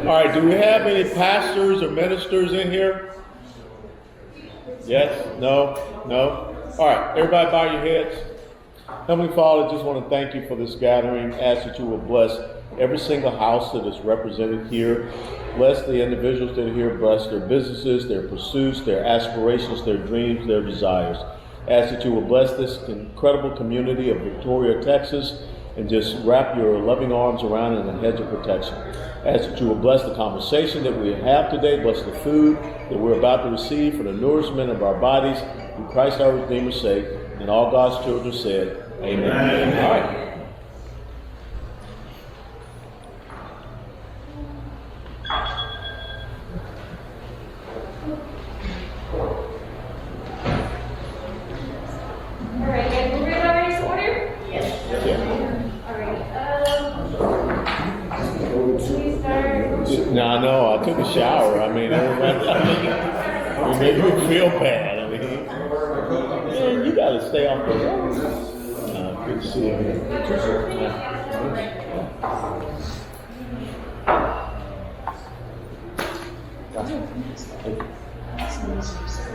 right, do we have any pastors or ministers in here? Yes? No? No? All right, everybody bow your heads. Heavenly Father, I just want to thank you for this gathering. Ask that you will bless every single house that is represented here. Bless the individuals that are here. Bless their businesses, their pursuits, their aspirations, their dreams, their desires. Ask that you will bless this incredible community of Victoria, Texas, and just wrap your loving arms around it in a hedge of protection. Ask that you will bless the conversation that we have today. Bless the food that we're about to receive for the nourishment of our bodies. Through Christ our Redeemer's sake. And all God's children said, Amen. Amen. All right. All right, guys, we're ready to order? Yes. All right. Should we start? No, I know. I took a shower. I mean, it made me feel bad. I mean, man, you got to stay off the road. Good to see you.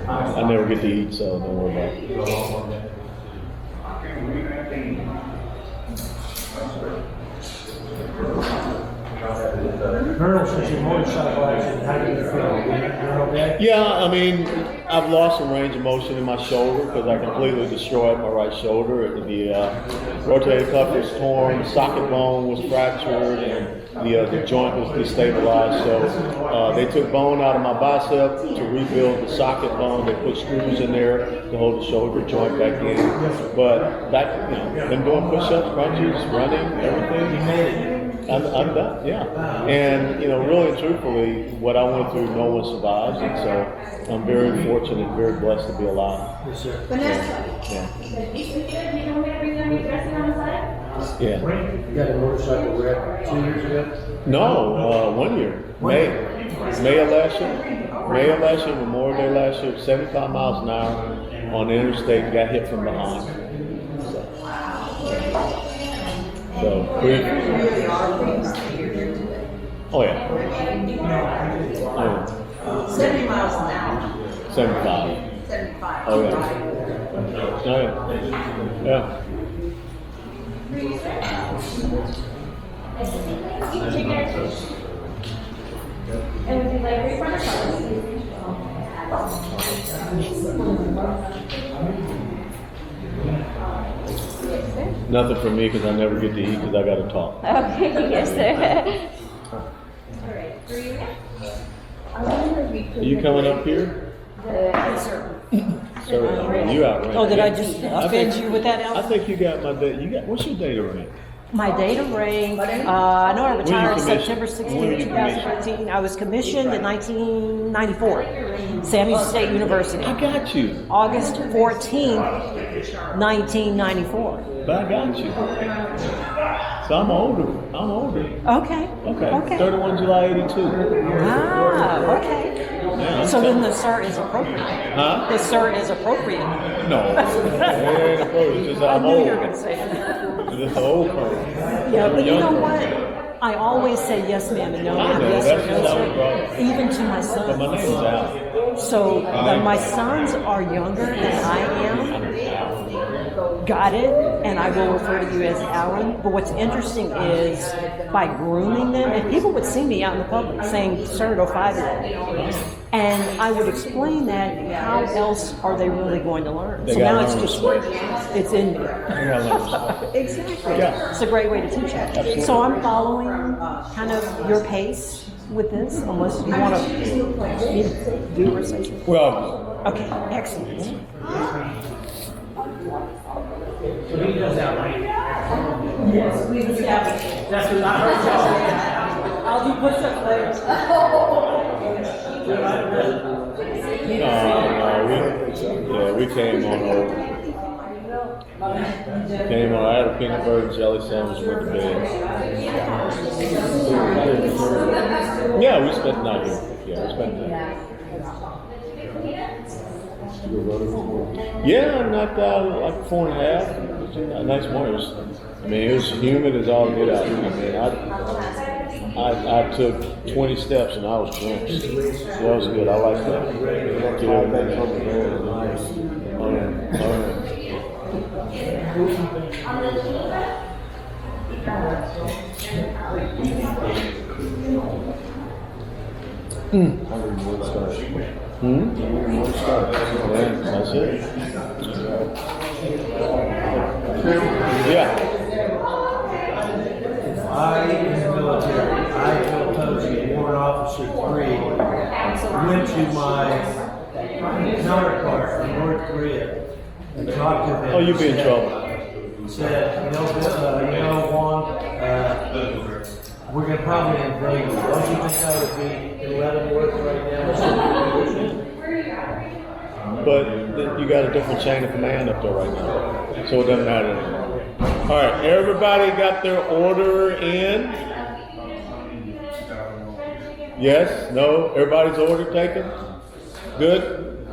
I never get to eat, so don't worry about it. Colonel, since your motorcycle accident, how do you feel? You're okay? Yeah, I mean, I've lost some range of motion in my shoulder because I completely destroyed my right shoulder. The rotator cuff was torn, the socket bone was fractured, and the joint was destabilized. So they took bone out of my bicep to rebuild the socket bone. They put screws in there to hold the shoulder joint back in. But back, been doing push-ups, crunches, running, everything. You made it. I'm done, yeah. And, really and truthfully, what I went through, no one survives. And so I'm very fortunate, very blessed to be alive. Yes, sir. Yeah. You got a motorcycle wreck 2 years ago? No, 1 year. May of last year, Memorial Day last year, 75 miles an hour on the interstate, got hit from behind. So oh yeah. 70 miles an hour. 75. 75. Oh yeah. Oh yeah. Yeah. And would you like refund or Nothing for me because I never get to eat because I got to talk. Okay, yes, sir. All right, for you now? Are you coming up here? Yes, sir. Sir, you outranked. Oh, did I just offend you with that, I Al? think you got my date. What's your date of rank? My data rank, I know I retired commissioned? September When were 16, you 2013. I was commissioned in 1994, Sam Houston State University. I got you. August 14th, 1994. But I got you. So I'm older. Okay. Okay. 31 July 82. Ah, okay. Yeah, So then the cert is appropriate. Huh? The cert is appropriate. No. It ain't appropriate. It's just I I'm knew old. you were going to say that. It's an old person. Yeah, but you know Younger. what? I always say yes, ma'am, and no, I ma'am, know, yes, that's or just no, how we sir. brought it. Even to my But my name's sons. Al. So my sons are younger than I am. Got it, and I will refer to you as Alan. But what's interesting is by grooming them, and people would see me out in the public saying, "Sir, to 5-year-old," and I would explain that. How else are they really going to learn? They So gotta now it's learn just respect. it's in me. You gotta learn respect. Exactly. Yeah. It's a great way to teach it. Absolutely. So I'm following kind of your pace with this, unless you want to do or say something. Well, Okay, excellent. So he does that, right? Yes, we've established. That's what I heard. I'll do push-ups later. no, we came on over. Came on. I had a peanut butter and jelly sandwich, went to bed. Yeah, we spent the night here. Yeah, we spent the night. Yeah, I knocked out like 4.5. It was a nice morning. It was humid as all get out. I mean, I took 20 steps and I was drenched. That was good. I like that. Get everything from the Lord. That's it. Yeah. I, in the military, I told Posey, Warrant Officer 3, went to my counterpart from North Korea and talked to him. Oh, you'd be in trouble. Said, Juan, we're going to probably invade you. Don't you think I would be in Leavenworth right now? But you got a different chain of command up there right now, so it doesn't matter anymore. All right, everybody got their order in? Yes? No? Everybody's order taken? Good?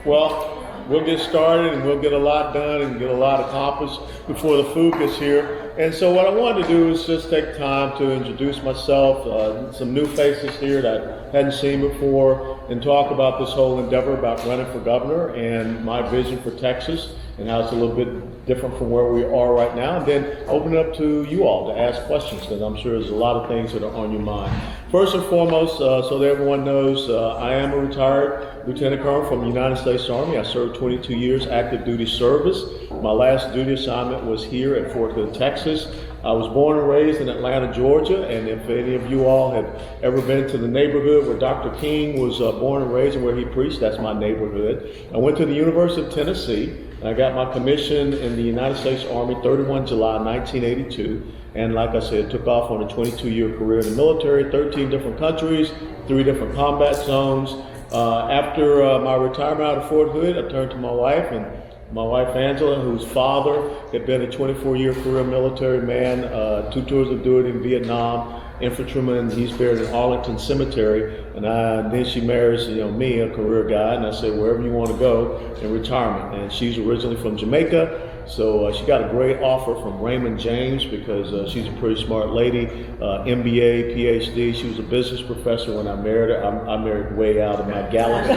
Well, we'll get started and we'll get a lot done and get a lot accomplished before the food gets here. And so what I wanted to do is just take time to introduce myself, some new faces here that I hadn't seen before, and talk about this whole endeavor about running for governor and my vision for Texas and how it's a little bit different from where we are right now, and then open it up to you all to ask questions, because I'm sure there's a lot of things that are on your mind. First and foremost, so that everyone knows, I am a retired Lieutenant Colonel from the United States Army. I served 22 years active duty service. My last duty assignment was here at Fort Hood, Texas. I was born and raised in Atlanta, Georgia, and if any of you all have ever been to the neighborhood where Dr. King was born and raised and where he preached, that's my neighborhood. I went to the University of Tennessee. I got my commission in the United States Army 31 July 1982, and like I said, took off on a 22-year career in the military, 13 different countries, 3 different combat zones. After my retirement out of Fort Hood, I turned to my wife, and my wife Angela, whose father had been a 24-year career military man, 2 tours of duty in Vietnam, infantryman. He's buried in Arlington Cemetery, and then she marries, me, a career guy, and I said, wherever you want to go in retirement. And she's originally from Jamaica, so she got a great offer from Raymond James because she's a pretty smart lady, MBA, PhD. She was a business professor when I married her. I married way out of my galaxy.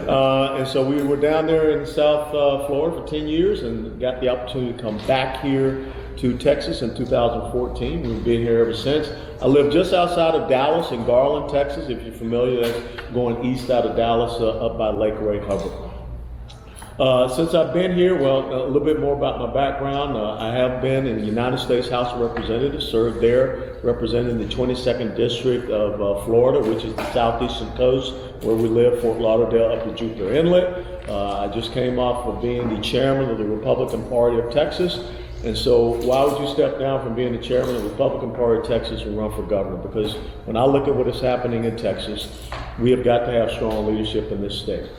And so we were down there in South Florida for 10 years and got the opportunity to come back here to Texas in 2014. We've been here ever since. I live just outside of Dallas in Garland, Texas. If you're familiar, that's going east out of Dallas up by Lake Ray Hubbard. Since I've been here, well, a little bit more about my background. I have been in the United States House of Representatives, served there representing the 22nd District of Florida, which is the southeastern coast where we live, Fort Lauderdale up to Jupiter Inlet. I just came off of being the chairman of the Republican Party of Texas. And so why would you step down from being the chairman of the Republican Party of Texas and run for governor? Because when I look at what is happening in Texas, we have got to have strong leadership in this state.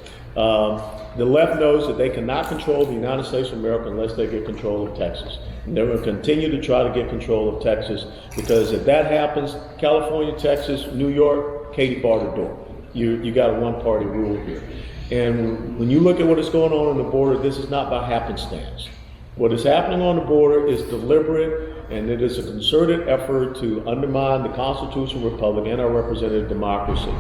The left knows that they cannot control the United States of America unless they get control of Texas. And they're going to continue to try to get control of Texas, because if that happens, California, Texas, New York, Katie barred the door. You got a one-party rule here. And when you look at what is going on the border, this is not by happenstance. What is happening on the border is deliberate, and it is a concerted effort to undermine the constitutional republic and our representative democracy.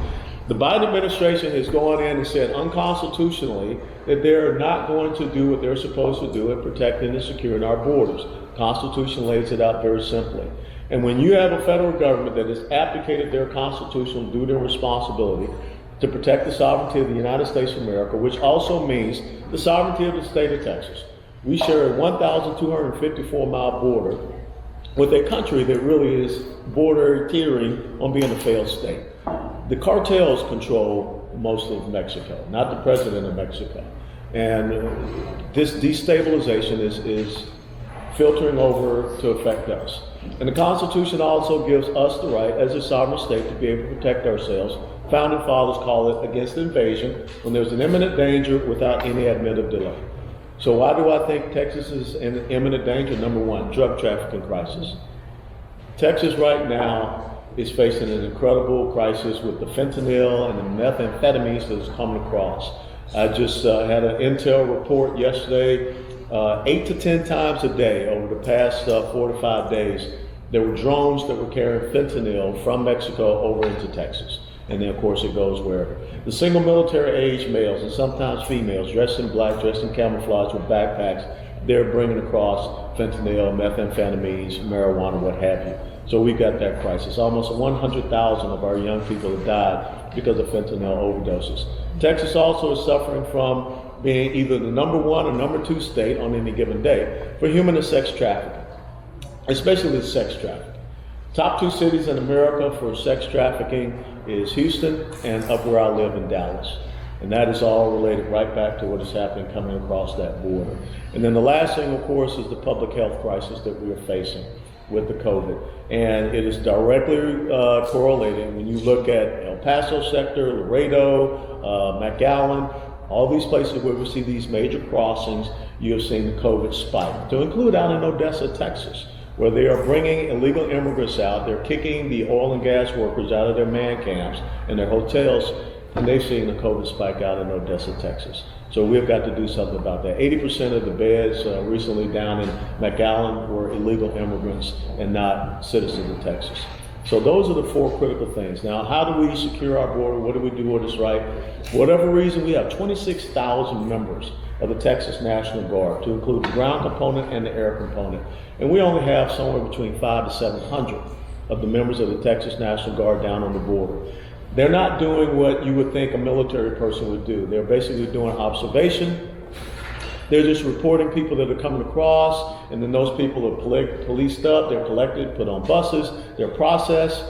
The Biden administration has gone in and said unconstitutionally that they're not going to do what they're supposed to do in protecting and securing our borders. The Constitution lays it out very simply. And when you have a federal government that has abdicated their constitutional duty and responsibility to protect the sovereignty of the United States of America, which also means the sovereignty of the state of Texas. We share a 1,254-mile border with a country that really is border teetering on being a failed state. The cartels control most of Mexico, not the president of Mexico. And this destabilization is filtering over to affect us. And the Constitution also gives us the right as a sovereign state to be able to protect ourselves. Founding fathers call it against invasion when there's an imminent danger without any admitted delay. So why do I think Texas is in imminent danger? Number one, drug trafficking crisis. Texas right now is facing an incredible crisis with the fentanyl and the methamphetamines that is coming across. I just had an intel report yesterday, 8 to 10 times a day over the past 4 to 5 days, There were drones that were carrying fentanyl from Mexico over into Texas. And then, of course, it goes wherever. The single military-age males and sometimes females dressed in black, dressed in camouflage with backpacks, they're bringing across fentanyl, methamphetamines, marijuana, what have you. So we've got that crisis. Almost 100,000 of our young people have died because of fentanyl overdoses. Texas also is suffering from being either the #1 or #2 state on any given day for human and sex trafficking, especially sex trafficking. Top 2 cities in America for sex trafficking is Houston and up where I live in Dallas. And that is all related right back to what is happening coming across that border. And then the last thing, of course, is the public health crisis that we are facing with the COVID. And it is directly correlated when you look at El Paso sector, Laredo, McAllen, all these places where we see these major crossings, you have seen the COVID spike. To include out in Odessa, Texas, where they are bringing illegal immigrants out. They're kicking the oil and gas workers out of their man camps and their hotels, and they've seen the COVID spike out in Odessa, Texas. So we've got to do something about that. 80% of the beds recently down in McAllen were illegal immigrants and not citizens of Texas. So those are the 4 critical things. Now, how do we secure our border? What do we do what is right? For whatever reason, we have 26,000 members of the Texas National Guard, to include the ground component and the air component. And we only have somewhere between 500 to 700 of the members of the Texas National Guard down on the border. They're not doing what you would think a military person would do. They're basically doing observation. They're just reporting people that are coming across, and then those people are policed up, they're collected, put on buses, they're processed,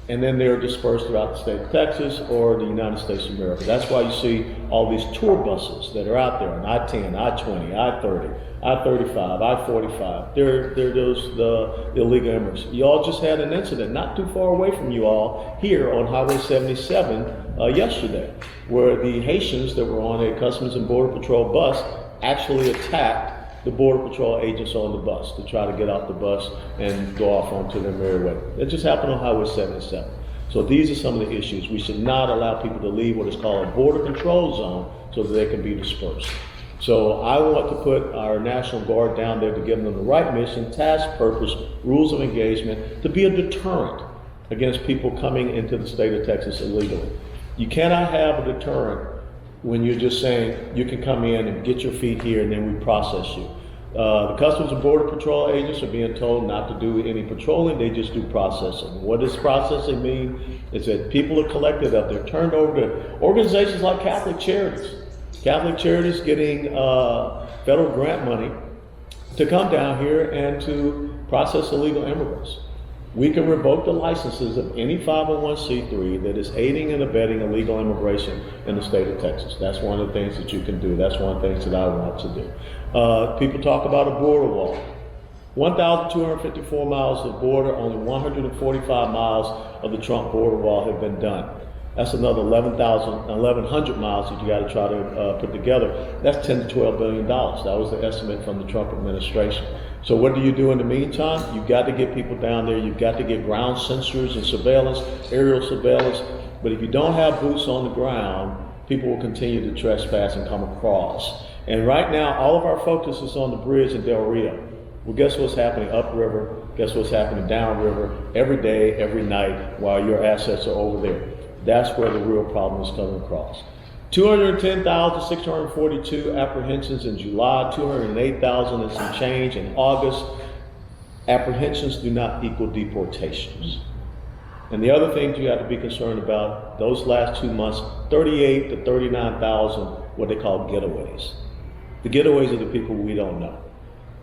and then they're dispersed throughout the state of Texas or the United States of America. That's why you see all these tour buses that are out there on I-10, I-20, I-30, I-35, I-45. They're those the illegal immigrants. You all just had an incident not too far away from you all here on Highway 77 yesterday, where the Haitians that were on a Customs and Border Patrol bus actually attacked the Border Patrol agents on the bus to try to get off the bus and go off onto their merry way. It just happened on Highway 77. So these are some of the issues. We should not allow people to leave what is called a border control zone so that they can be dispersed. So I want to put our National Guard down there to give them the right mission, task, purpose, rules of engagement, to be a deterrent against people coming into the state of Texas illegally. You cannot have a deterrent when you're just saying you can come in and get your feet here and then we process you. The Customs and Border Patrol agents are being told not to do any patrolling, they just do processing. What does processing mean? Is that people are collected up, they're turned over to organizations like Catholic Charities. Catholic Charities getting federal grant money to come down here and to process illegal immigrants. We can revoke the licenses of any 501c3 that is aiding and abetting illegal immigration in the state of Texas. That's one of the things that you can do. That's one of the things that I want to do. People talk about a border wall. 1,254 miles of border, only 145 miles of the Trump border wall have been done. That's another 1,100 miles that you got to try to put together. That's $10 to $12 billion. That was the estimate from the Trump administration. So what do you do in the meantime? You've got to get people down there. You've got to get ground sensors and surveillance, aerial surveillance. But if you don't have boots on the ground, people will continue to trespass and come across. And right now, all of our focus is on the bridge in Del Rio. Well, guess what's happening upriver? Guess what's happening downriver every day, every night while your assets are over there? That's where the real problem is coming across. 210,642 apprehensions in July, 208,000 and some change in August. Apprehensions do not equal deportations. And the other thing you have to be concerned about, those last 2 months, 38 to 39,000, what they call getaways. The getaways are the people we don't know.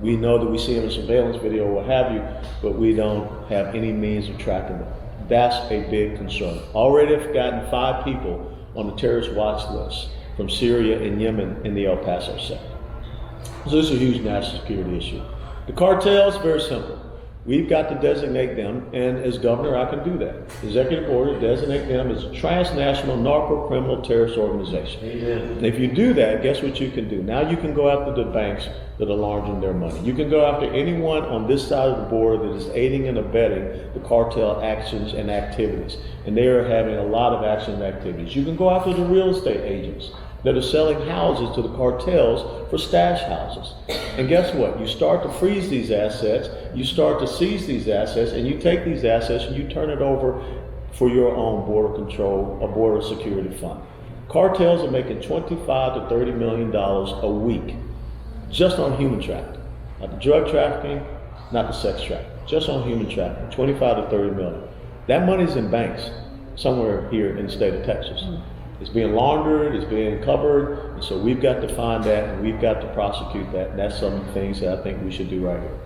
We know that we see them in surveillance video or what have you, but we don't have any means of tracking them. That's a big concern. Already have gotten 5 people on the terrorist watch list from Syria and Yemen in the El Paso sector. So this is a huge national security issue. The cartels, very simple. We've got to designate them, and as governor, I can do that. Executive order, designate them as a transnational narco-criminal terrorist organization. Amen. And if you do that, guess what you can do? Now you can go after the banks that are laundering their money. You can go after anyone on this side of the border that is aiding and abetting the cartel actions and activities. And they are having a lot of action and activities. You can go after the real estate agents that are selling houses to the cartels for stash houses. And guess what? You start to freeze these assets, you start to seize these assets, and you take these assets and you turn it over for your own border control, a border security fund. Cartels are making $25 to $30 million a week just on human trafficking. Not the drug trafficking, not the sex trafficking, just on human trafficking, 25 to 30 million. That money's in banks somewhere here in the state of Texas. It's being laundered, it's being covered, and so we've got to find that and we've got to prosecute that, and that's some of the things that I think we should do right here.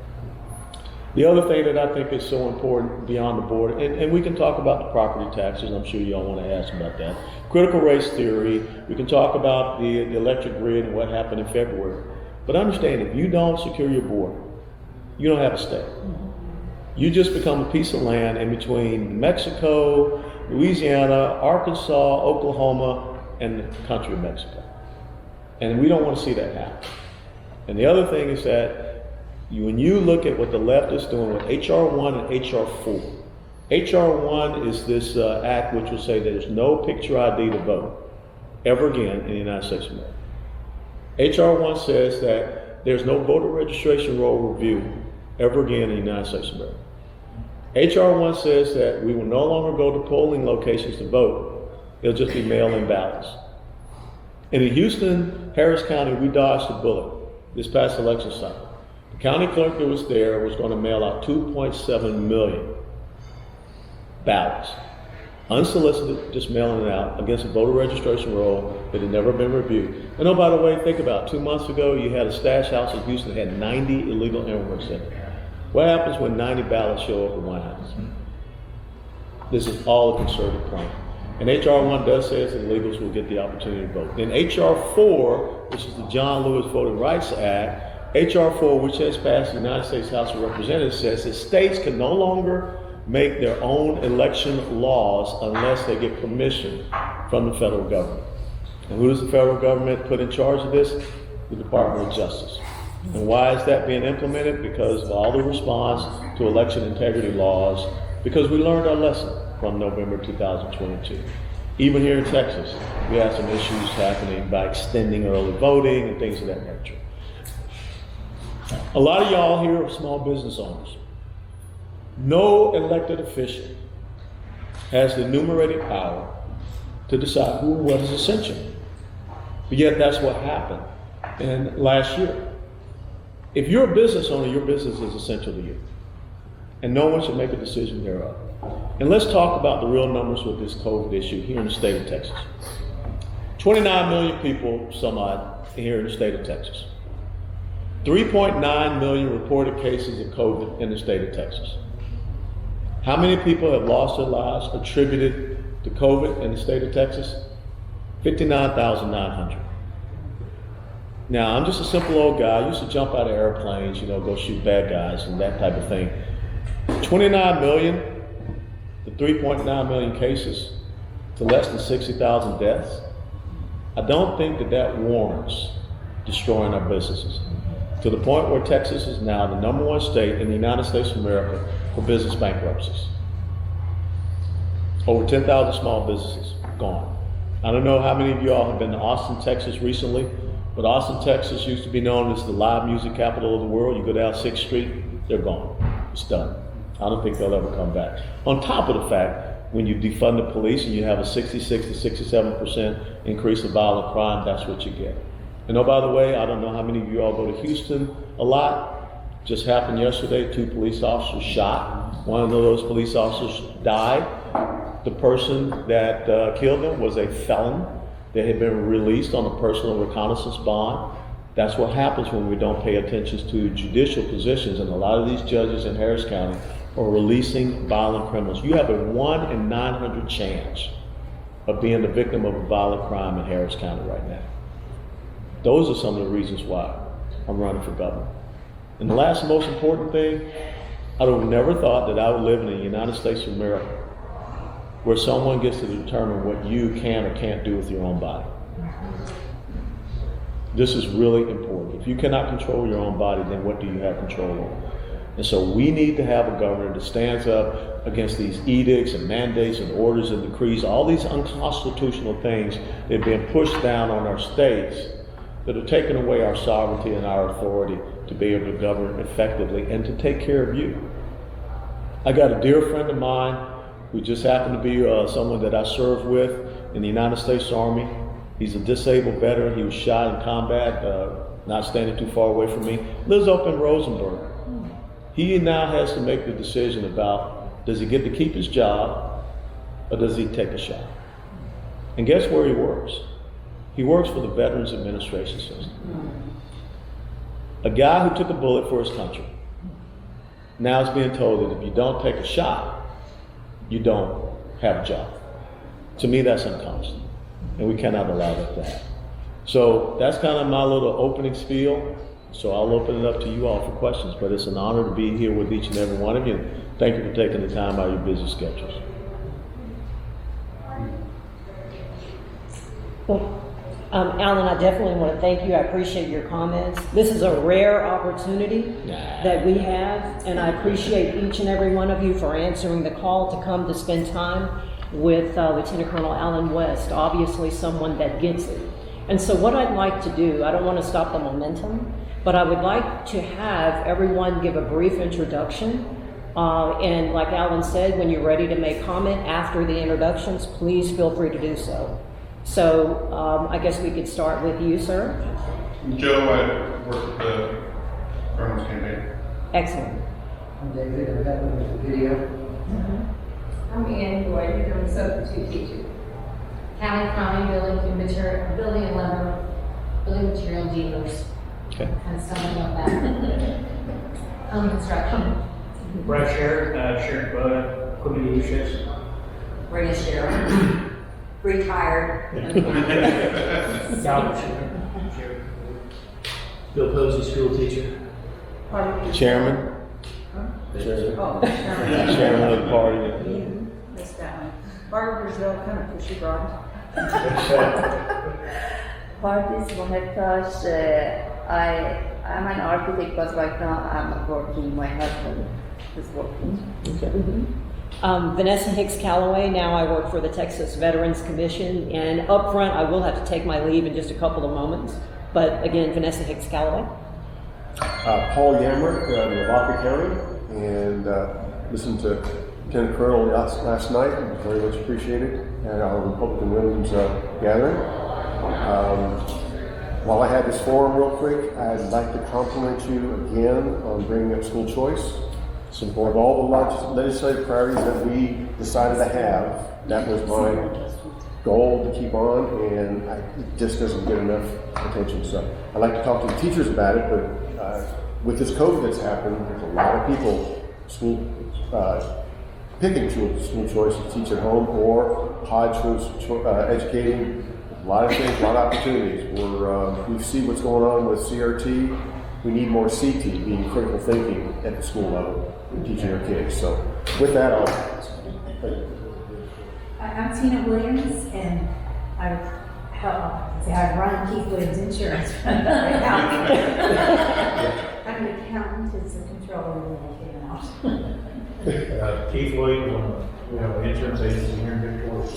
The other thing that I think is so important beyond the border, and we can talk about the property taxes, I'm sure y'all want to ask about that. Critical race theory, we can talk about the electric grid and what happened in February. But understand, if you don't secure your border, you don't have a state. You just become a piece of land in between Mexico, Louisiana, Arkansas, Oklahoma, and the country of Mexico. And we don't want to see that happen. And the other thing is that when you look at what the left is doing with H.R. 1 and H.R. 4, H.R. 1 is this act which will say there's no picture ID to vote ever again in the United States of America. H.R. 1 says that there's no voter registration roll review ever again in the United States of America. H.R. 1 says that we will no longer go to polling locations to vote. It'll just be mail-in ballots. And in Houston, Harris County, we dodged a bullet this past election cycle. The county clerk that was there was going to mail out 2.7 million ballots, unsolicited, just mailing it out against a voter registration roll that had never been reviewed. And oh, by the way, think about it. 2 months ago, you had a stash house in Houston that had 90 illegal immigrants in it. What happens when 90 ballots show up at one house? This is all a concerted plan. And H.R. 1 does say that illegals will get the opportunity to vote. Then H.R. 4, which is the John Lewis Voting Rights Act, H.R. 4, which has passed the United States House of Representatives, says that states can no longer make their own election laws unless they get permission from the federal government. And who does the federal government put in charge of this? The Department of Justice. And why is that being implemented? Because of all the response to election integrity laws, because we learned our lesson from November 2022. Even here in Texas, we have some issues happening by extending early voting and things of that nature. A lot of y'all here are small business owners. No elected official has the enumerated power to decide who and what is essential. But yet that's what happened in last year. If you're a business owner, your business is essential to you. And no one should make a decision thereof. And let's talk about the real numbers with this COVID issue here in the state of Texas. 29 million people, some odd, here in the state of Texas. 3.9 million reported cases of COVID in the state of Texas. How many people have lost their lives attributed to COVID in the state of Texas? 59,900. Now, I'm just a simple old guy. I used to jump out of airplanes, go shoot bad guys and that type of thing. 29 million to 3.9 million cases to less than 60,000 deaths. I don't think that warrants destroying our businesses to the point where Texas is now the #1 state in the United States of America for business bankruptcies. Over 10,000 small businesses gone. I don't know how many of you all have been to Austin, Texas recently, but Austin, Texas used to be known as the live music capital of the world. You go down 6th Street, they're gone. It's done. I don't think they'll ever come back. On top of the fact, when you defund the police and you have a 66 to 67% increase of violent crime, that's what you get. And oh, by the way, I don't know how many of you all go to Houston a lot. Just happened yesterday, 2 police officers shot. One of those police officers died. The person that killed him was a felon that had been released on a personal reconnaissance bond. That's what happens when we don't pay attention to judicial positions, and a lot of these judges in Harris County are releasing violent criminals. You have a 1 in 900 chance of being the victim of a violent crime in Harris County right now. Those are some of the reasons why I'm running for governor. And the last most important thing, I would have never thought that I would live in the United States of America where someone gets to determine what you can or can't do with your own body. This is really important. If you cannot control your own body, then what do you have control over? And so we need to have a governor that stands up against these edicts and mandates and orders and decrees, all these unconstitutional things that have been pushed down on our states that are taking away our sovereignty and our authority to be able to govern effectively and to take care of you. I got a dear friend of mine who just happened to be someone that I served with in the United States Army. He's a disabled veteran. He was shot in combat, not standing too far away from me. Lives up in Rosenberg. He now has to make the decision about, does he get to keep his job or does he take a shot? And guess where he works? He works for the Veterans Administration System. A guy who took a bullet for his country now is being told that if you don't take a shot, you don't have a job. To me, that's unconscionable, and we cannot allow that to happen. So that's kind of my little opening spiel. So I'll open it up to you all for questions, but it's an honor to be here with each and every one of you. And thank you for taking the time out of your busy schedules. Well, Alan, I definitely want to thank you. I appreciate your comments. This is a rare opportunity that we have, and I appreciate each and every one of you for answering the call to come to spend time with Lieutenant Colonel Allen West, obviously someone that gets it. And so what I'd like to do, I don't want to stop the momentum, but I would like to have everyone give a brief introduction. And like Alan said, when you're ready to make comment after the introductions, please feel free to do so. So I guess we could start with you, sir. Joe, I work at the Colonel's campaign. Excellent. I'm David, I'm helping with the video. I'm Ann Boyd, I'm a substitute teacher. County County building material, building and lumber, building material dealers. Okay. Kind of something like that. Home construction. Brett Sharon Boda, equipment leadership. Radio sheriff. Retired. Bill Posey, school teacher. Chairman? Chairman of the party. Missed that one. Barbara Brazil, kind of pushy broad. Parties Mohettash, I'm an architect, but right now I'm not working. My husband is working. Okay. Vanessa Hicks Calloway, now I work for the Texas Veterans Commission, and up front I will have to take my leave in just a couple of moments, but again, Vanessa Hicks Calloway. Paul Yamrick, Lavaca County, and listened to Lieutenant Colonel last night, very much appreciated, at our Republican Women's gathering. While I had this forum real quick, I'd like to compliment you again on bringing up school choice. Of all the legislative priorities that we decided to have, that was my goal to keep on, and it just doesn't get enough attention. So I'd like to talk to the teachers about it, but with this COVID that's happened, there's a lot of people picking school choice to teach at home or pod educating. A lot of things, a lot of opportunities. We see what's going on with CRT. We need more CT, being critical thinking at the school level, teaching our kids. So with that, I'm Tina Williams, and I run Keith Williams Insurance. I'm an accountant, as a controller when I came out. Keith Williams, we have an insurance agency here in Victoria.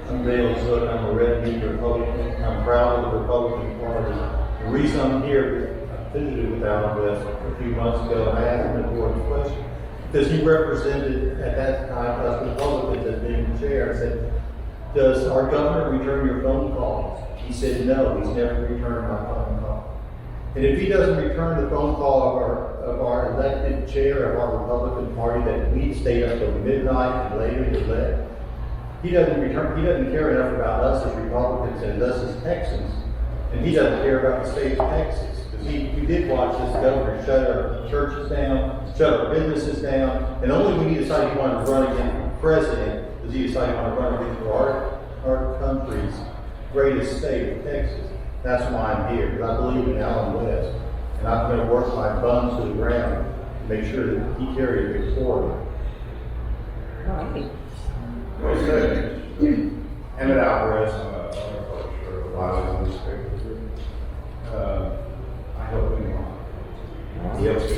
I'm Dale Zook, I'm a revenue Republican. I'm proud of the Republican Party. The reason I'm here, I visited with Allen West a few months ago, and I asked him an important question. Because he represented, at that time, us Republicans as being chair. I said, does our governor return your phone calls? He said, no, he's never returned my phone call. And if he doesn't return the phone call of our elected chair of our Republican Party that we stayed up till midnight and later to elect, he doesn't care enough about us as Republicans and us as Texans. And he doesn't care about the state of Texas. Because we did watch this governor shut our churches down, shut our businesses down, and only when he decided he wanted to run again for president does he decide he wanted to run again for our country's greatest state of Texas. That's why I'm here, because I believe in Allen West. And I'm going to work my bums to the ground to make sure that he carries it forward. All right. Emmett Alvarez, I'm a publisher of Lives newspaper. I help him on. He helps me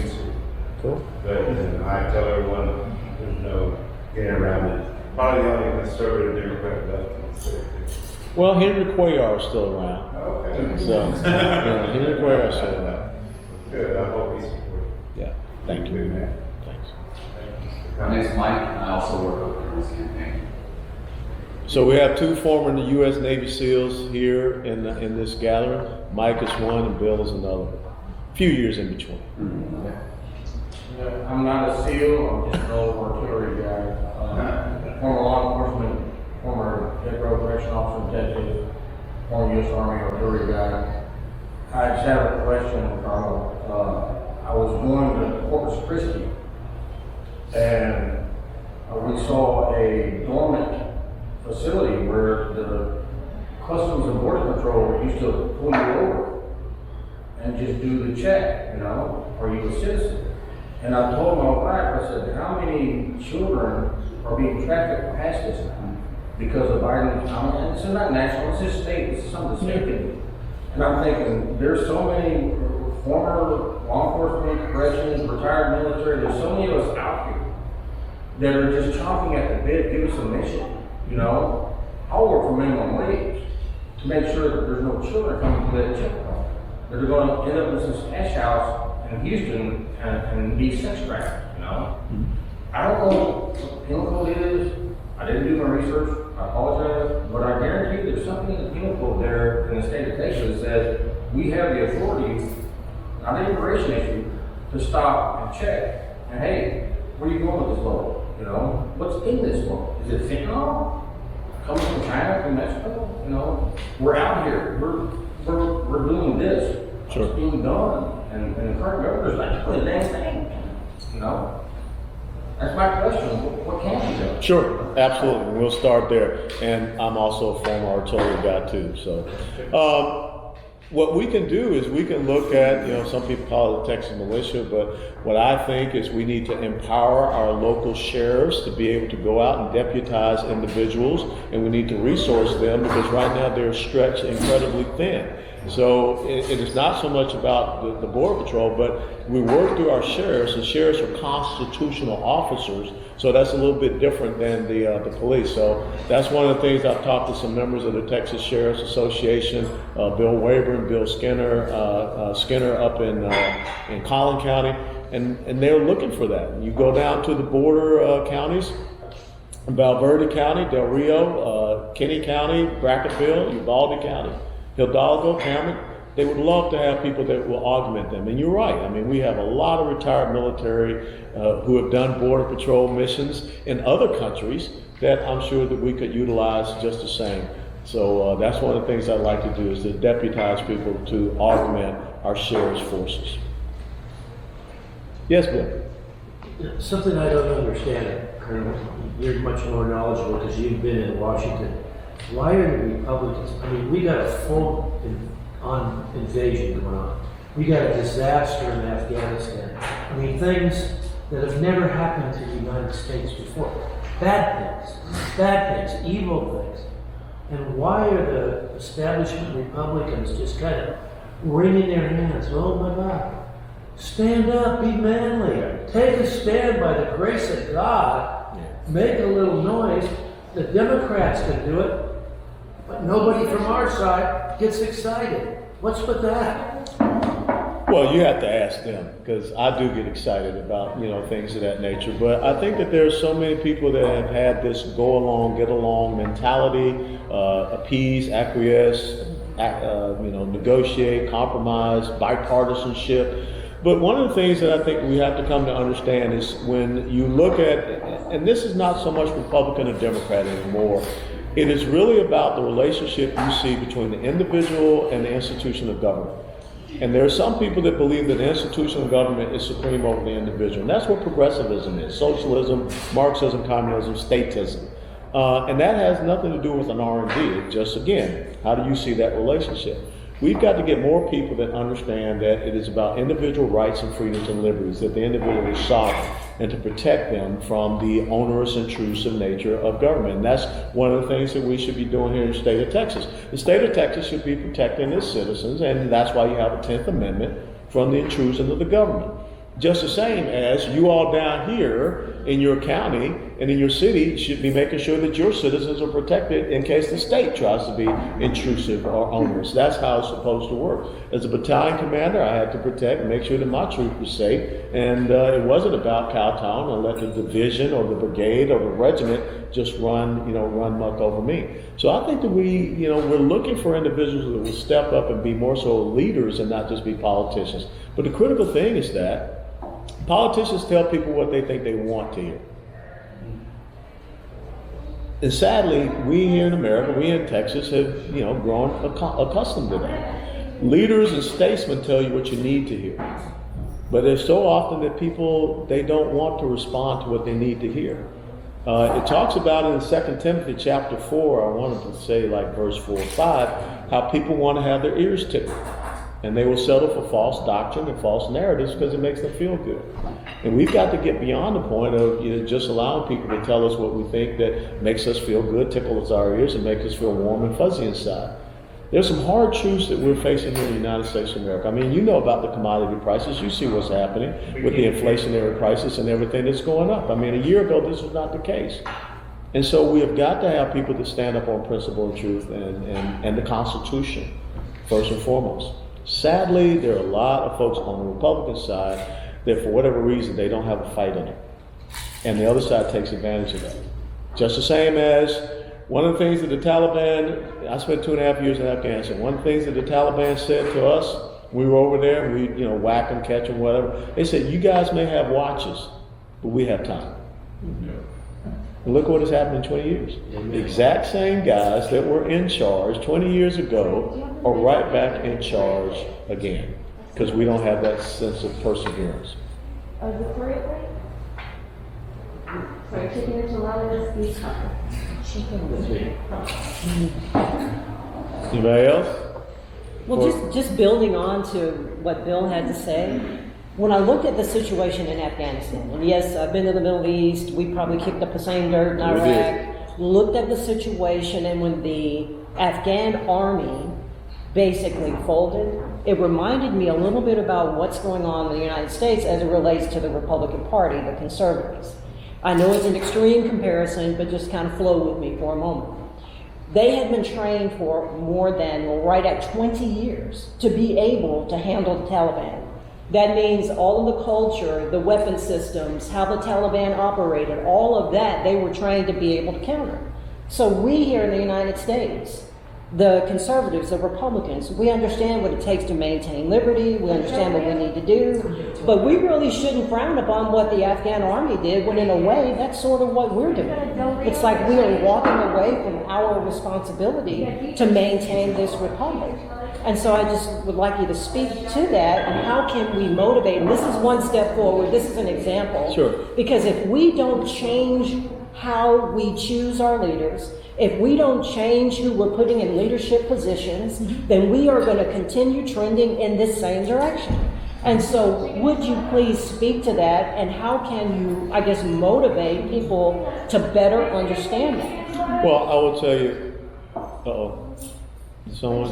Cool. But I tell everyone, there's no getting around it. Probably the only conservative Democrat left in the state. Well, Henry Cuellar is still around. Okay. So, yeah, Henry Cuellar is still around. Good, I hope he's supported. Yeah, thank you. Thanks. My name's Mike, and I also work over this campaign. So we have two former U.S. Navy SEALs here in this gathering. Mike is one and Bill is another. A few years in between. I'm not a SEAL, I'm just an old artillery guy. Former law enforcement, former Dead Road Correction Officer in Texas, former U.S. Army artillery guy. I just have a question, Carl. I was going to Corpus Christi, and we saw a dormant facility where the Customs and Border Patrol used to pull you over and just do the check, you know, are you a citizen? And I told my wife, I said, how many children are being trafficked past this now because of Biden's comment? And this is not national, this is state, this is something the state can do. And I'm thinking, there's so many former law enforcement, corrections, retired military, there's so many of us out here that are just chomping at the bit, give us a mission, you know? I'll work for minimum wage to make sure that there's no children coming to that checkpoint, that are going to end up in some stash house in Houston and be sex trafficked, you know? I don't know what penal code is, I didn't do my research, I apologize, but I guarantee there's something in the penal code there in the state of Texas that says we have the authority, not an immigration issue, to stop and check, and hey, where are you going with this load? You know, what's in this load? Is it fentanyl? Coming from China, from Mexico? You know, we're out here, we're doing this, Sure. It's being done, and the current governor's like doing the damn thing, you know? That's my question, what can we do? Sure, absolutely. We'll start there. And I'm also a former artillery guy too. So, what we can do is we can look at, you know, some people call it the Texas militia, but what I think is we need to empower our local sheriffs to be able to go out and deputize individuals, and we need to resource them because right now they're stretched incredibly thin. So it is not so much about the Border Patrol, but we work through our sheriffs, and sheriffs are constitutional officers, so that's a little bit different than the police. So that's one of the things I've talked to some members of the Texas Sheriff's Association, Bill Wayburn, Bill Skinner, Skinner up in Collin County, and they're looking for that. You go down to the border counties, Valverde County, Del Rio, Kinney County, Brackettville, Uvalde County, Hidalgo, Cameron, they would love to have people that will augment them. And you're right. I mean, we have a lot of retired military who have done Border Patrol missions in other countries that I'm sure that we could utilize just the same. So that's one of the things I'd like to do is to deputize people to augment our sheriff's forces. Yes, Bill? Something I don't understand, Colonel, you're much more knowledgeable because you've been in Washington. Why are the Republicans, I mean, we got a full invasion going on. We got a disaster in Afghanistan. I mean, things that have never happened to the United States before. Bad things, evil things. And why are the establishment Republicans just kind of wringing their hands? Oh my God. Stand up, be manly. Take a stand by the grace of God. Make a little noise. The Democrats can do it, but nobody from our side gets excited. What's with that? Well, you have to ask them, because I do get excited about, you know, things of that nature. But I think that there are so many people that have had this go along, get along mentality, appease, acquiesce, negotiate, compromise, bipartisanship. But one of the things that I think we have to come to understand is when you look at, and this is not so much Republican or Democrat anymore, it is really about the relationship you see between the individual and the institution of government. And there are some people that believe that the institution of government is supreme over the individual. And that's what progressivism is: socialism, Marxism, communism, statism. And that has nothing to do with an R&D. It's just, again, how do you see that relationship? We've got to get more people that understand that it is about individual rights and freedoms and liberties, that the individual is sovereign, and to protect them from the onerous, intrusive nature of government. And that's one of the things that we should be doing here in the state of Texas. The state of Texas should be protecting its citizens, and that's why you have a 10th Amendment from the intrusion of the government. Just the same as you all down here in your county and in your city should be making sure that your citizens are protected in case the state tries to be intrusive or onerous. That's how it's supposed to work. As a battalion commander, I had to protect and make sure that my troop was safe. And it wasn't about Cowtown and let the division or the brigade or the regiment just run muck over me. So I think that we're looking for individuals that will step up and be more so leaders and not just be politicians. But the critical thing is that politicians tell people what they think they want to hear. And sadly, we here in America, we in Texas have, grown accustomed to that. Leaders and statesmen tell you what you need to hear. But there's so often that people, they don't want to respond to what they need to hear. It talks about in 2 Timothy chapter 4, I wanted to say like verse 4 or 5, how people want to have their ears tickled. And they will settle for false doctrine and false narratives because it makes them feel good. And we've got to get beyond the point of just allowing people to tell us what we think that makes us feel good, tickles our ears, and makes us feel warm and fuzzy inside. There's some hard truths that we're facing here in the United States of America. I mean, you know about the commodity prices. You see what's happening with the inflationary crisis and everything that's going up. I mean, a year ago, this was not the case. And so we have got to have people that stand up on principle and truth and the Constitution, first and foremost. Sadly, there are a lot of folks on the Republican side that for whatever reason, they don't have a fight in it. And the other side takes advantage of that. Just the same as one of the things that the Taliban, I spent 2.5 years in Afghanistan, one of the things that the Taliban said to us, we were over there, we whack them, catch them, whatever. They said, you guys may have watches, but we have time. And look what has happened in 20 years. The exact same guys that were in charge 20 years ago are right back in charge again because we don't have that sense of perseverance. Sorry, taking it to a lot of this. Anybody else? Well, just building on to what Bill had to say, when I looked at the situation in Afghanistan, and yes, I've been to the Middle East, we probably kicked up the same dirt in Iraq, looked at the situation, and when the Afghan army basically folded, it reminded me a little bit about what's going on in the United States as it relates to the Republican Party, the conservatives. I know it's an extreme comparison, but just kind of flow with me for a moment. They had been trained for more than, right at 20 years to be able to handle the Taliban. That means all of the culture, the weapon systems, how the Taliban operated, all of that, they were trained to be able to counter. So we here in the United States, the conservatives, the Republicans, we understand what it takes to maintain liberty, we understand what we need to do, but we really shouldn't frown upon what the Afghan army did, when in a way, that's sort of what we're doing. It's like we are walking away from our responsibility to maintain this republic. And so I just would like you to speak to that, and how can we motivate, and this is one step forward, this is an example. Sure. Because if we don't change how we choose our leaders, if we don't change who we're putting in leadership positions, then we are going to continue trending in this same direction. And so would you please speak to that, and how can you, I guess, motivate people to better understand that? Well, I will tell you, someone?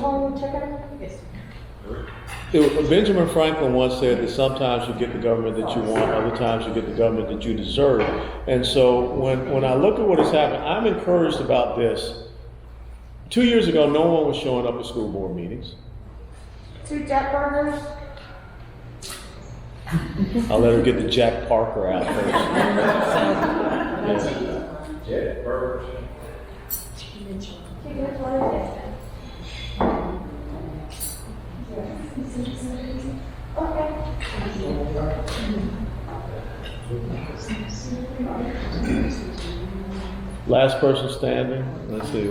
Benjamin Franklin once said that sometimes you get the government that you want, other times you get the government that you deserve. And so when I look at what has happened, I'm encouraged about this. 2 years ago, no one was showing up at school board meetings. 2 Jack Burgers. I'll let her get the Jack Parker out first. Jack Burgers. Last person standing. Let's see.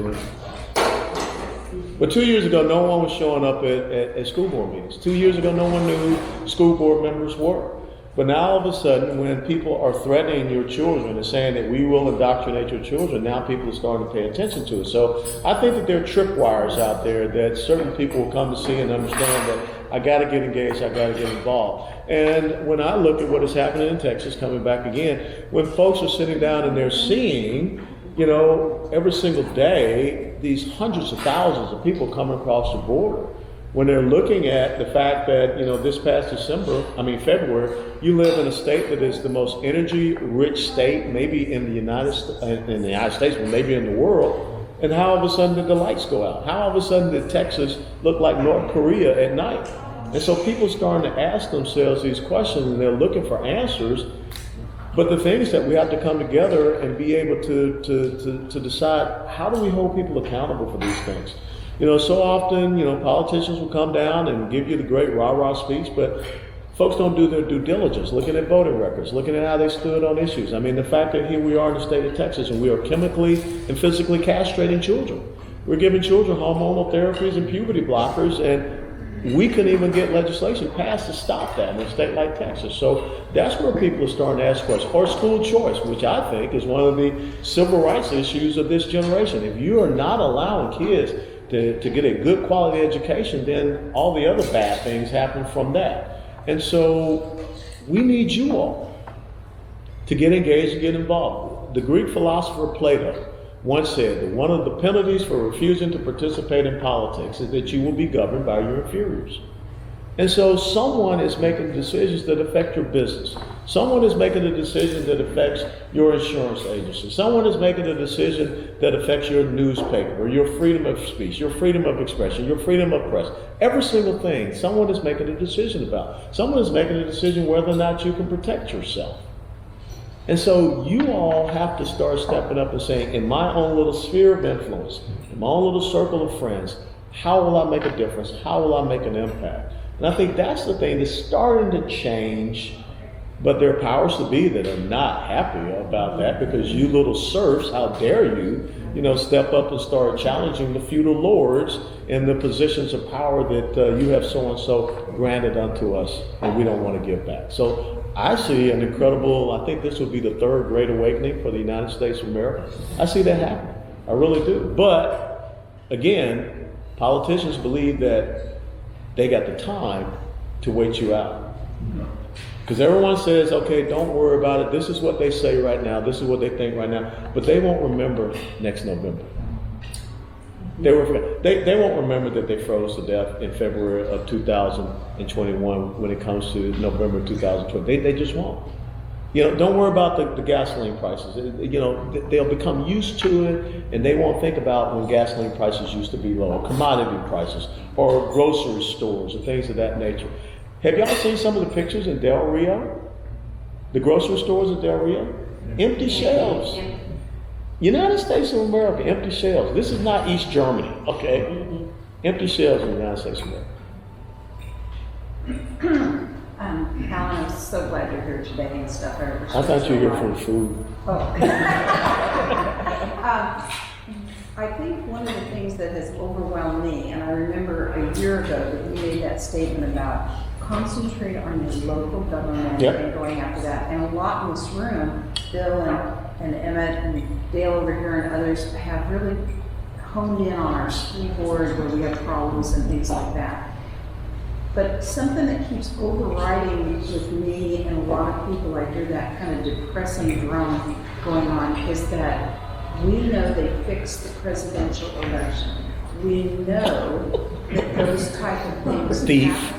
But 2 years ago, no one was showing up at school board meetings. 2 years ago, no one knew who school board members were. But now all of a sudden, when people are threatening your children and saying that we will indoctrinate your children, now people are starting to pay attention to it. So I think that there are tripwires out there that certain people will come to see and understand that I got to get engaged, I got to get involved. And when I look at what is happening in Texas, coming back again, when folks are sitting down and they're seeing, every single day, these hundreds of thousands of people coming across the border, when they're looking at the fact that, this past February, you live in a state that is the most energy-rich state, maybe in the United States, but maybe in the world, and how all of a sudden did the lights go out? How all of a sudden did Texas look like North Korea at night? And so people starting to ask themselves these questions, and they're looking for answers. But the thing is that we have to come together and be able to decide, how do we hold people accountable for these things? So often, politicians will come down and give you the great rah-rah speech, but folks don't do their due diligence, looking at voting records, looking at how they stood on issues. I mean, the fact that here we are in the state of Texas and we are chemically and physically castrating children. We're giving children hormonal therapies and puberty blockers, and we couldn't even get legislation passed to stop that in a state like Texas. So that's where people are starting to ask questions. Or school choice, which I think is one of the civil rights issues of this generation. If you are not allowing kids to get a good quality education, then all the other bad things happen from that. And so we need you all to get engaged and get involved. The Greek philosopher Plato once said that one of the penalties for refusing to participate in politics is that you will be governed by your inferiors. And so someone is making decisions that affect your business. Someone is making a decision that affects your insurance agency. Someone is making a decision that affects your newspaper, or your freedom of speech, your freedom of expression, your freedom of press. Every single thing someone is making a decision about. Someone is making a decision whether or not you can protect yourself. And so you all have to start stepping up and saying, in my own little sphere of influence, in my own little circle of friends, how will I make a difference? How will I make an impact? And I think that's the thing that's starting to change, but there are powers to be that are not happy about that, because you little serfs, how dare you, step up and start challenging the feudal lords in the positions of power that you have so and so granted unto us, and we don't want to give back. So I see an incredible, I think this will be the third great awakening for the United States of America. I see that happen. I really do. But again, politicians believe that they got the time to wait you out. Because everyone says, okay, don't worry about it. This is what they say right now. This is what they think right now. But they won't remember next November. They won't remember that they froze to death in February of 2021 when it comes to November 2020. They just won't. Don't worry about the gasoline prices. They'll become used to it, and they won't think about when gasoline prices used to be low, or commodity prices, or grocery stores, and things of that nature. Have y'all seen some of the pictures in Del Rio? The grocery stores in Del Rio? Empty shelves. United States of America, empty shelves. This is not East Germany, okay? Empty shelves in the United States of America. Alan, I'm so glad you're here today and stuff. I thought you were here for the food. Oh. I think one of the things that has overwhelmed me, and I remember a year ago that you made that statement about concentrate on your local government and going after that. And a lot in this room, Bill and Emmett and Dale over here and others have really honed in on our school board where we have problems and things like that. But something that keeps overriding with me and a lot of people, I hear that kind of depressing drum going on, is that we know they fixed the presidential election. We know that those type of things happen.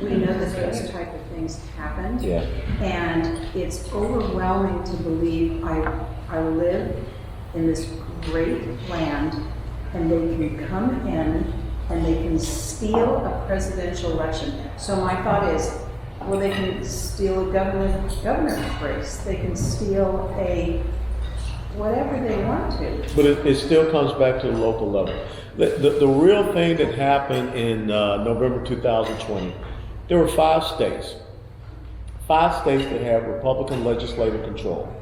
We know that those type of things happened. Yeah. And it's overwhelming to believe I live in this great land, and they can come in and they can steal a presidential election. So my thought is, well, they can steal a governor's race. They can steal a whatever they want to. But it still comes back to the local level. The real thing that happened in November 2020, there were 5 states that had Republican legislative control.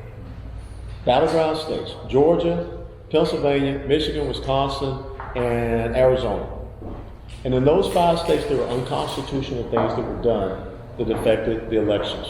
Battleground states: Georgia, Pennsylvania, Michigan, Wisconsin, and Arizona. And in those 5 states, there were unconstitutional things that were done that affected the elections.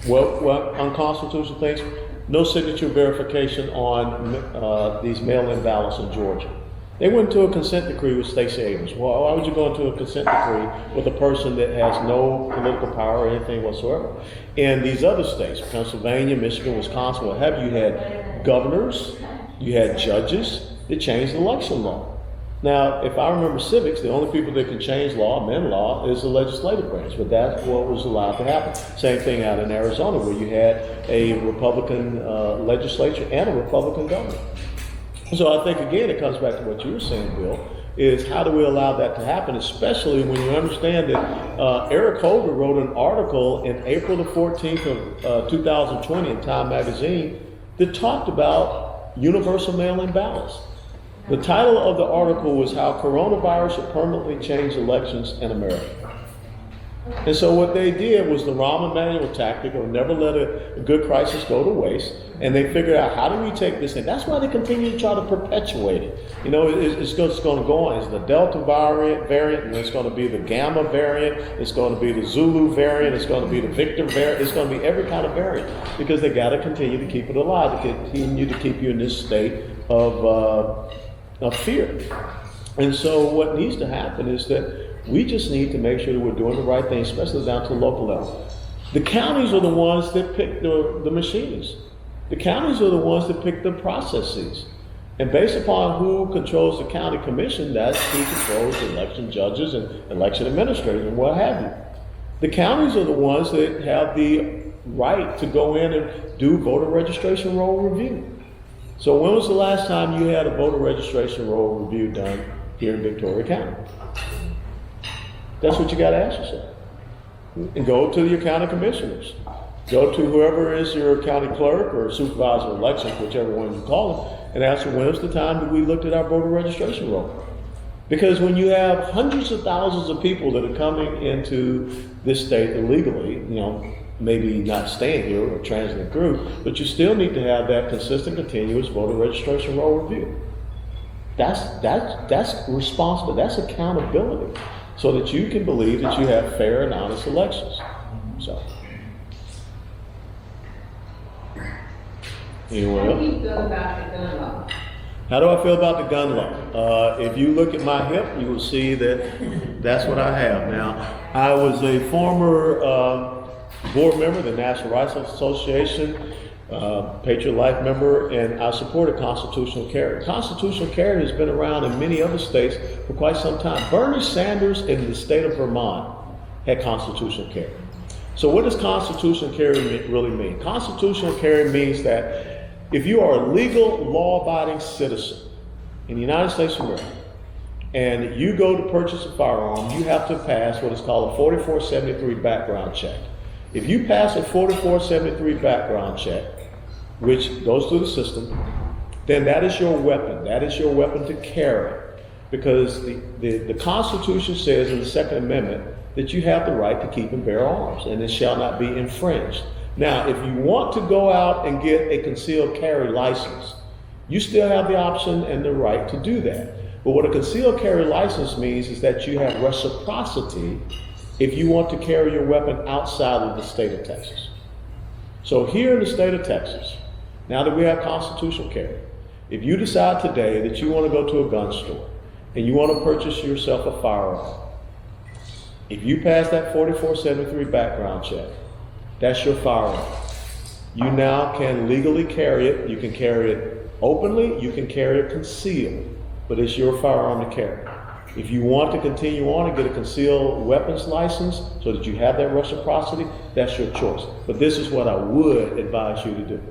What unconstitutional things? No signature verification on these mail-in ballots in Georgia. They went into a consent decree with Stacey Abrams. Well, why would you go into a consent decree with a person that has no political power or anything whatsoever? In these other states, Pennsylvania, Michigan, Wisconsin, what have you, had governors, you had judges that changed the election law. Now, if I remember civics, the only people that can change law, amend law, is the legislative branch, but that's what was allowed to happen. Same thing out in Arizona, where you had a Republican legislature and a Republican governor. So I think, again, it comes back to what you were saying, Bill, is how do we allow that to happen, especially when you understand that Eric Holder wrote an article in April the 14th of 2020 in Time magazine that talked about universal mail-in ballots. The title of the article was How Coronavirus Should Permanently Change Elections in America. And so what they did was the Rahm Emanuel tactic of never let a good crisis go to waste. And they figured out, how do we take this in? That's why they continue to try to perpetuate it. You know, it's going to go on. It's the Delta variant, and it's going to be the Gamma variant. It's going to be the Zulu variant. It's going to be the Victor variant. It's going to be every kind of variant, because they got to continue to keep it alive, to continue to keep you in this state of fear. And so what needs to happen is that we just need to make sure that we're doing the right thing, especially down to the local level. The counties are the ones that pick the machines. The counties are the ones that pick the processes. And based upon who controls the county commission, that's who controls the election judges and election administrators and what have you. The counties are the ones that have the right to go in and do voter registration roll review. So when was the last time you had a voter registration roll review done here in Victoria County? That's what you got to ask yourself. And go to your county commissioners. Go to whoever is your county clerk or supervisor of elections, whichever one you call them, and ask them, when was the time that we looked at our voter registration roll? Because when you have hundreds of thousands of people that are coming into this state illegally, you know, maybe not staying here or transiting through, but you still need to have that consistent, continuous voter registration roll review. That's responsible. That's accountability, so that you can believe that you have fair and honest elections. So, anyone else? How do you feel about the gun law? How do I feel about the gun law? If you look at my hip, you will see that that's what I have. Now, I was a former board member of the National Rifle Association, Patriot Life member, and I supported constitutional carry. Constitutional carry has been around in many other states for quite some time. Bernie Sanders in the state of Vermont had constitutional carry. So what does constitutional carry really mean? Constitutional carry means that if you are a legal, law-abiding citizen in the United States of America, and you go to purchase a firearm, you have to pass what is called a 4473 background check. If you pass a 4473 background check, which goes through the system, then that is your weapon. That is your weapon to carry. Because the Constitution says in the Second Amendment that you have the right to keep and bear arms, and it shall not be infringed. Now, if you want to go out and get a concealed carry license, you still have the option and the right to do that. But what a concealed carry license means is that you have reciprocity if you want to carry your weapon outside of the state of Texas. So here in the state of Texas, now that we have constitutional carry, if you decide today that you want to go to a gun store and you want to purchase yourself a firearm, if you pass that 4473 background check, that's your firearm. You now can legally carry it. You can carry it openly, you can carry it concealed, but it's your firearm to carry. If you want to continue on and get a concealed weapons license so that you have that reciprocity, that's your choice. But this is what I would advise you to do.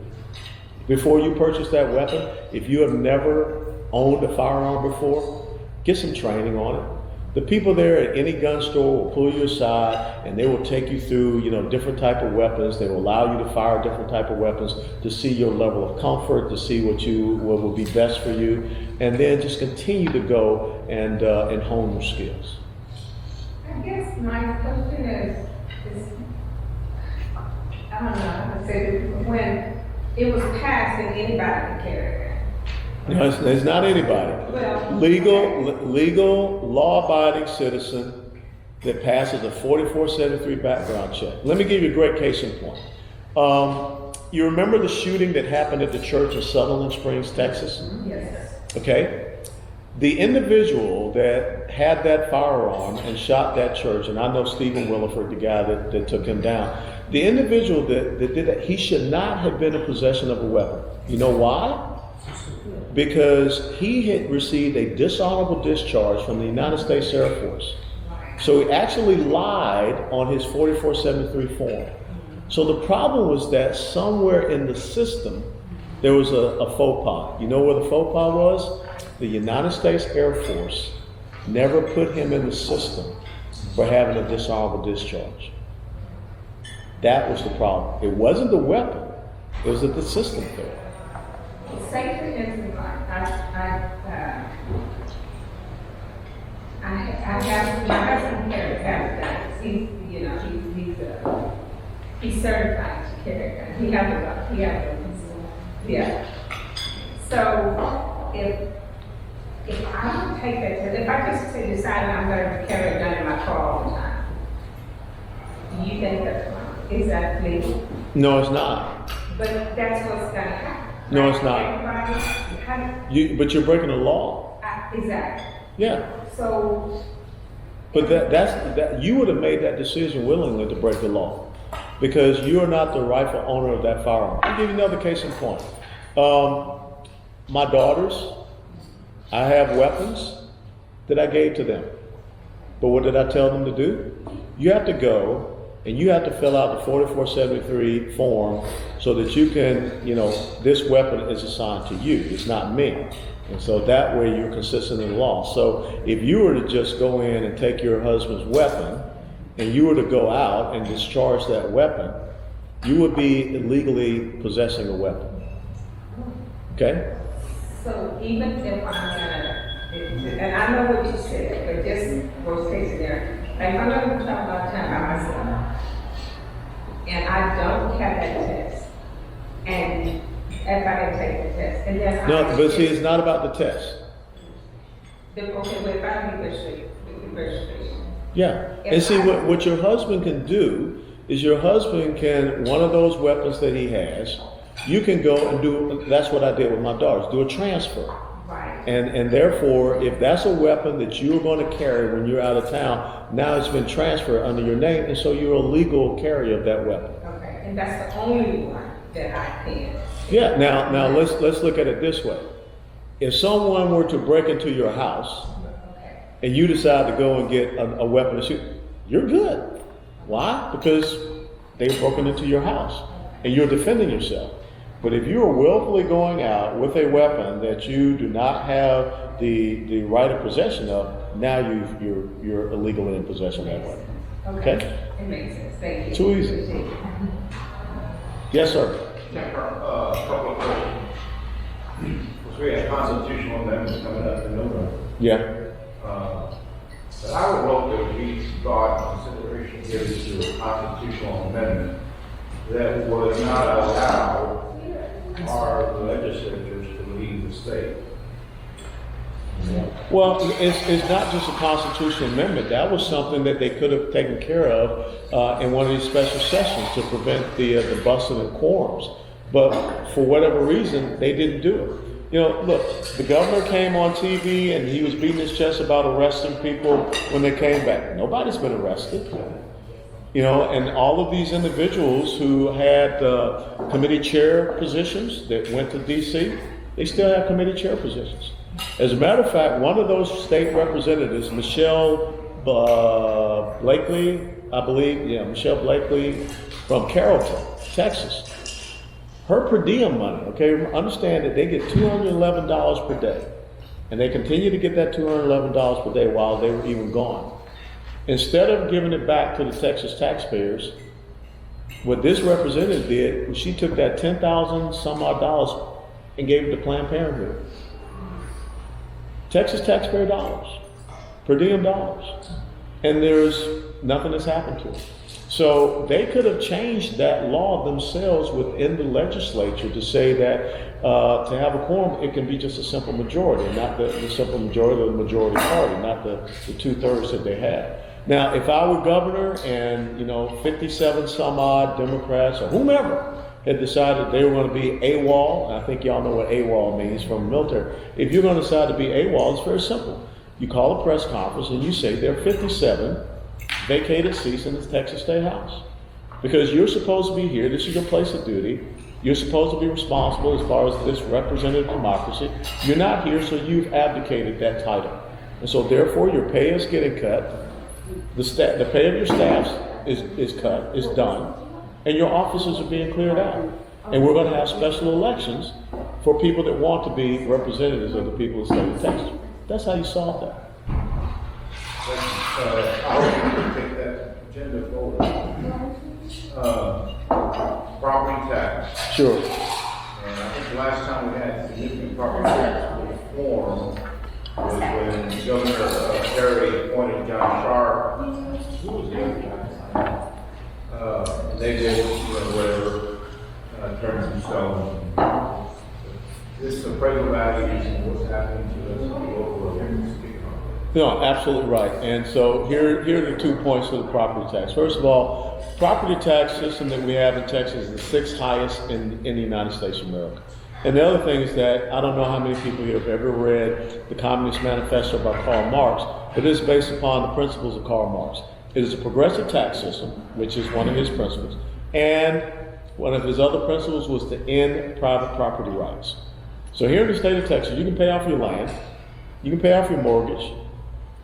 Before you purchase that weapon, if you have never owned a firearm before, get some training on it. The people there at any gun store will pull you aside and they will take you through, different type of weapons. They will allow you to fire different type of weapons to see your level of comfort, to see what will be best for you, and then just continue to go and hone your skills. I guess my question is I don't know how to say this, when it was passed and anybody could carry it. No, it's not anybody. Well, Legal, law-abiding citizen that passes a 4473 background check. Let me give you a great case in point. You remember the shooting that happened at the church in Sutherland Springs, Texas? Yes. Okay? The individual that had that firearm and shot that church, and I know Stephen Williford, the guy that took him down, the individual that did that, he should not have been in possession of a weapon. You know why? because he had received a dishonorable discharge from the United States Air Force. So he actually lied on his 4473 form. So the problem was that somewhere in the system, there was a faux pas. You know where the faux pas was? The United States Air Force never put him in the system for having a dishonorable discharge. That was the problem. It wasn't the weapon, it was that the system failed. Say for instance, I have my husband carries guns. He's certified to carry guns. He has a yeah. So if I don't take that test, if I just decide I'm going to carry a gun in my car all the time, do you think that's wrong? Is that legal? No, it's not. But that's what's going to happen. No, it's not. But you're breaking the law. Exactly. Yeah. So. But that you would have made that decision willingly to break the law, because you are not the rightful owner of that firearm. I'll give you another case in point. My daughters, I have weapons that I gave to them. But what did I tell them to do? You have to go and you have to fill out the 4473 form so that you can, this weapon is assigned to you. It's not me. And so that way you're consistent in the law. So if you were to just go in and take your husband's weapon and you were to go out and discharge that weapon, you would be illegally possessing a weapon. Okay? So even if and I know what you said, but just worst case scenario, like I'm not going to talk about time by myself, and I don't have that test, and if I didn't take the test, and then but see, it's not about the test. Okay, but if I need registration. Yeah, and see what your husband can do is your husband can, one of those weapons that he has, you can go and do, that's what I did with my daughters, do a transfer. Right. And therefore, if that's a weapon that you're going to carry when you're out of town, now it's been transferred under your name, and so you're a legal carrier of that weapon. Okay, and that's the only one that I can. Yeah, now let's look at it this way. If someone were to break into your house, and you decide to go and get a weapon to shoot, you're good. Why? Because they've broken into your house, and you're defending yourself. But if you are willfully going out with a weapon that you do not have the right of possession of, now you're illegally in possession of that weapon. Okay? It makes sense. Thank you. Too easy. Yes, sir. A couple of questions. Because we have constitutional amendments coming up in November. Yeah. But I would hope there would be thought consideration given to a constitutional amendment that would not allow our legislatures to leave the state. Well, it's not just a constitutional amendment. That was something that they could have taken care of in one of these special sessions to prevent the busting of quorums. But for whatever reason, they didn't do it. Look, the governor came on TV and he was beating his chest about arresting people when they came back. Nobody's been arrested. And all of these individuals who had committee chair positions that went to D.C., they still have committee chair positions. As a matter of fact, one of those state representatives, Michelle Blakely, I believe, Michelle Blakely from Carrollton, Texas, her per diem money, okay, understand that they get $211 per day. And they continue to get that $211 per day while they were even gone. Instead of giving it back to the Texas taxpayers, what this representative did was she took that $10,000 some odd dollars and gave it to Planned Parenthood. Texas taxpayer dollars, per diem dollars. And there's nothing that's happened to them. So they could have changed that law themselves within the legislature to say that to have a quorum, it can be just a simple majority, not the simple majority of the majority party, not the 2/3 that they have. Now, if I were governor and 57 some odd Democrats or whomever had decided they were going to be AWOL, and I think y'all know what AWOL means from the military. If you're going to decide to be AWOL, it's very simple. You call a press conference and you say there are 57 vacated seats in the Texas State House. Because you're supposed to be here, this is your place of duty, You're supposed to be responsible as far as this representative democracy. You're not here, so you've abdicated that title. And so therefore your pay is getting cut, the pay of your staffs is cut, is done, and your offices are being cleared out. And we're going to have special elections for people that want to be representatives of the people of the state of Texas. That's how you solve that. I hope you can take that agenda forward. Property tax. Sure. And I think the last time we had significant property tax reform was when Governor Perry appointed John Sharp. Who was the other guy? They did, whatever, turn some stones. This is appraisal values and what's happening to us in the local areas. No, absolutely right. And so here are the 2 points to the property tax. First of all, property tax system that we have in Texas is the 6th highest in the United States of America. And the other thing is that I don't know how many people here have ever read the Communist Manifesto by Karl Marx, but it is based upon the principles of Karl Marx. It is a progressive tax system, which is one of his principles, and one of his other principles was to end private property rights. So here in the state of Texas, you can pay off your land, you can pay off your mortgage,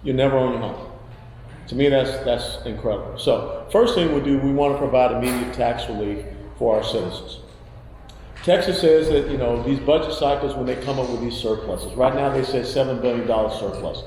you never own your home. To me, that's incredible. So first thing we do, we want to provide immediate tax relief for our citizens. Texas says that, these budget cycles, when they come up with these surpluses, right now they say $7 billion surplus.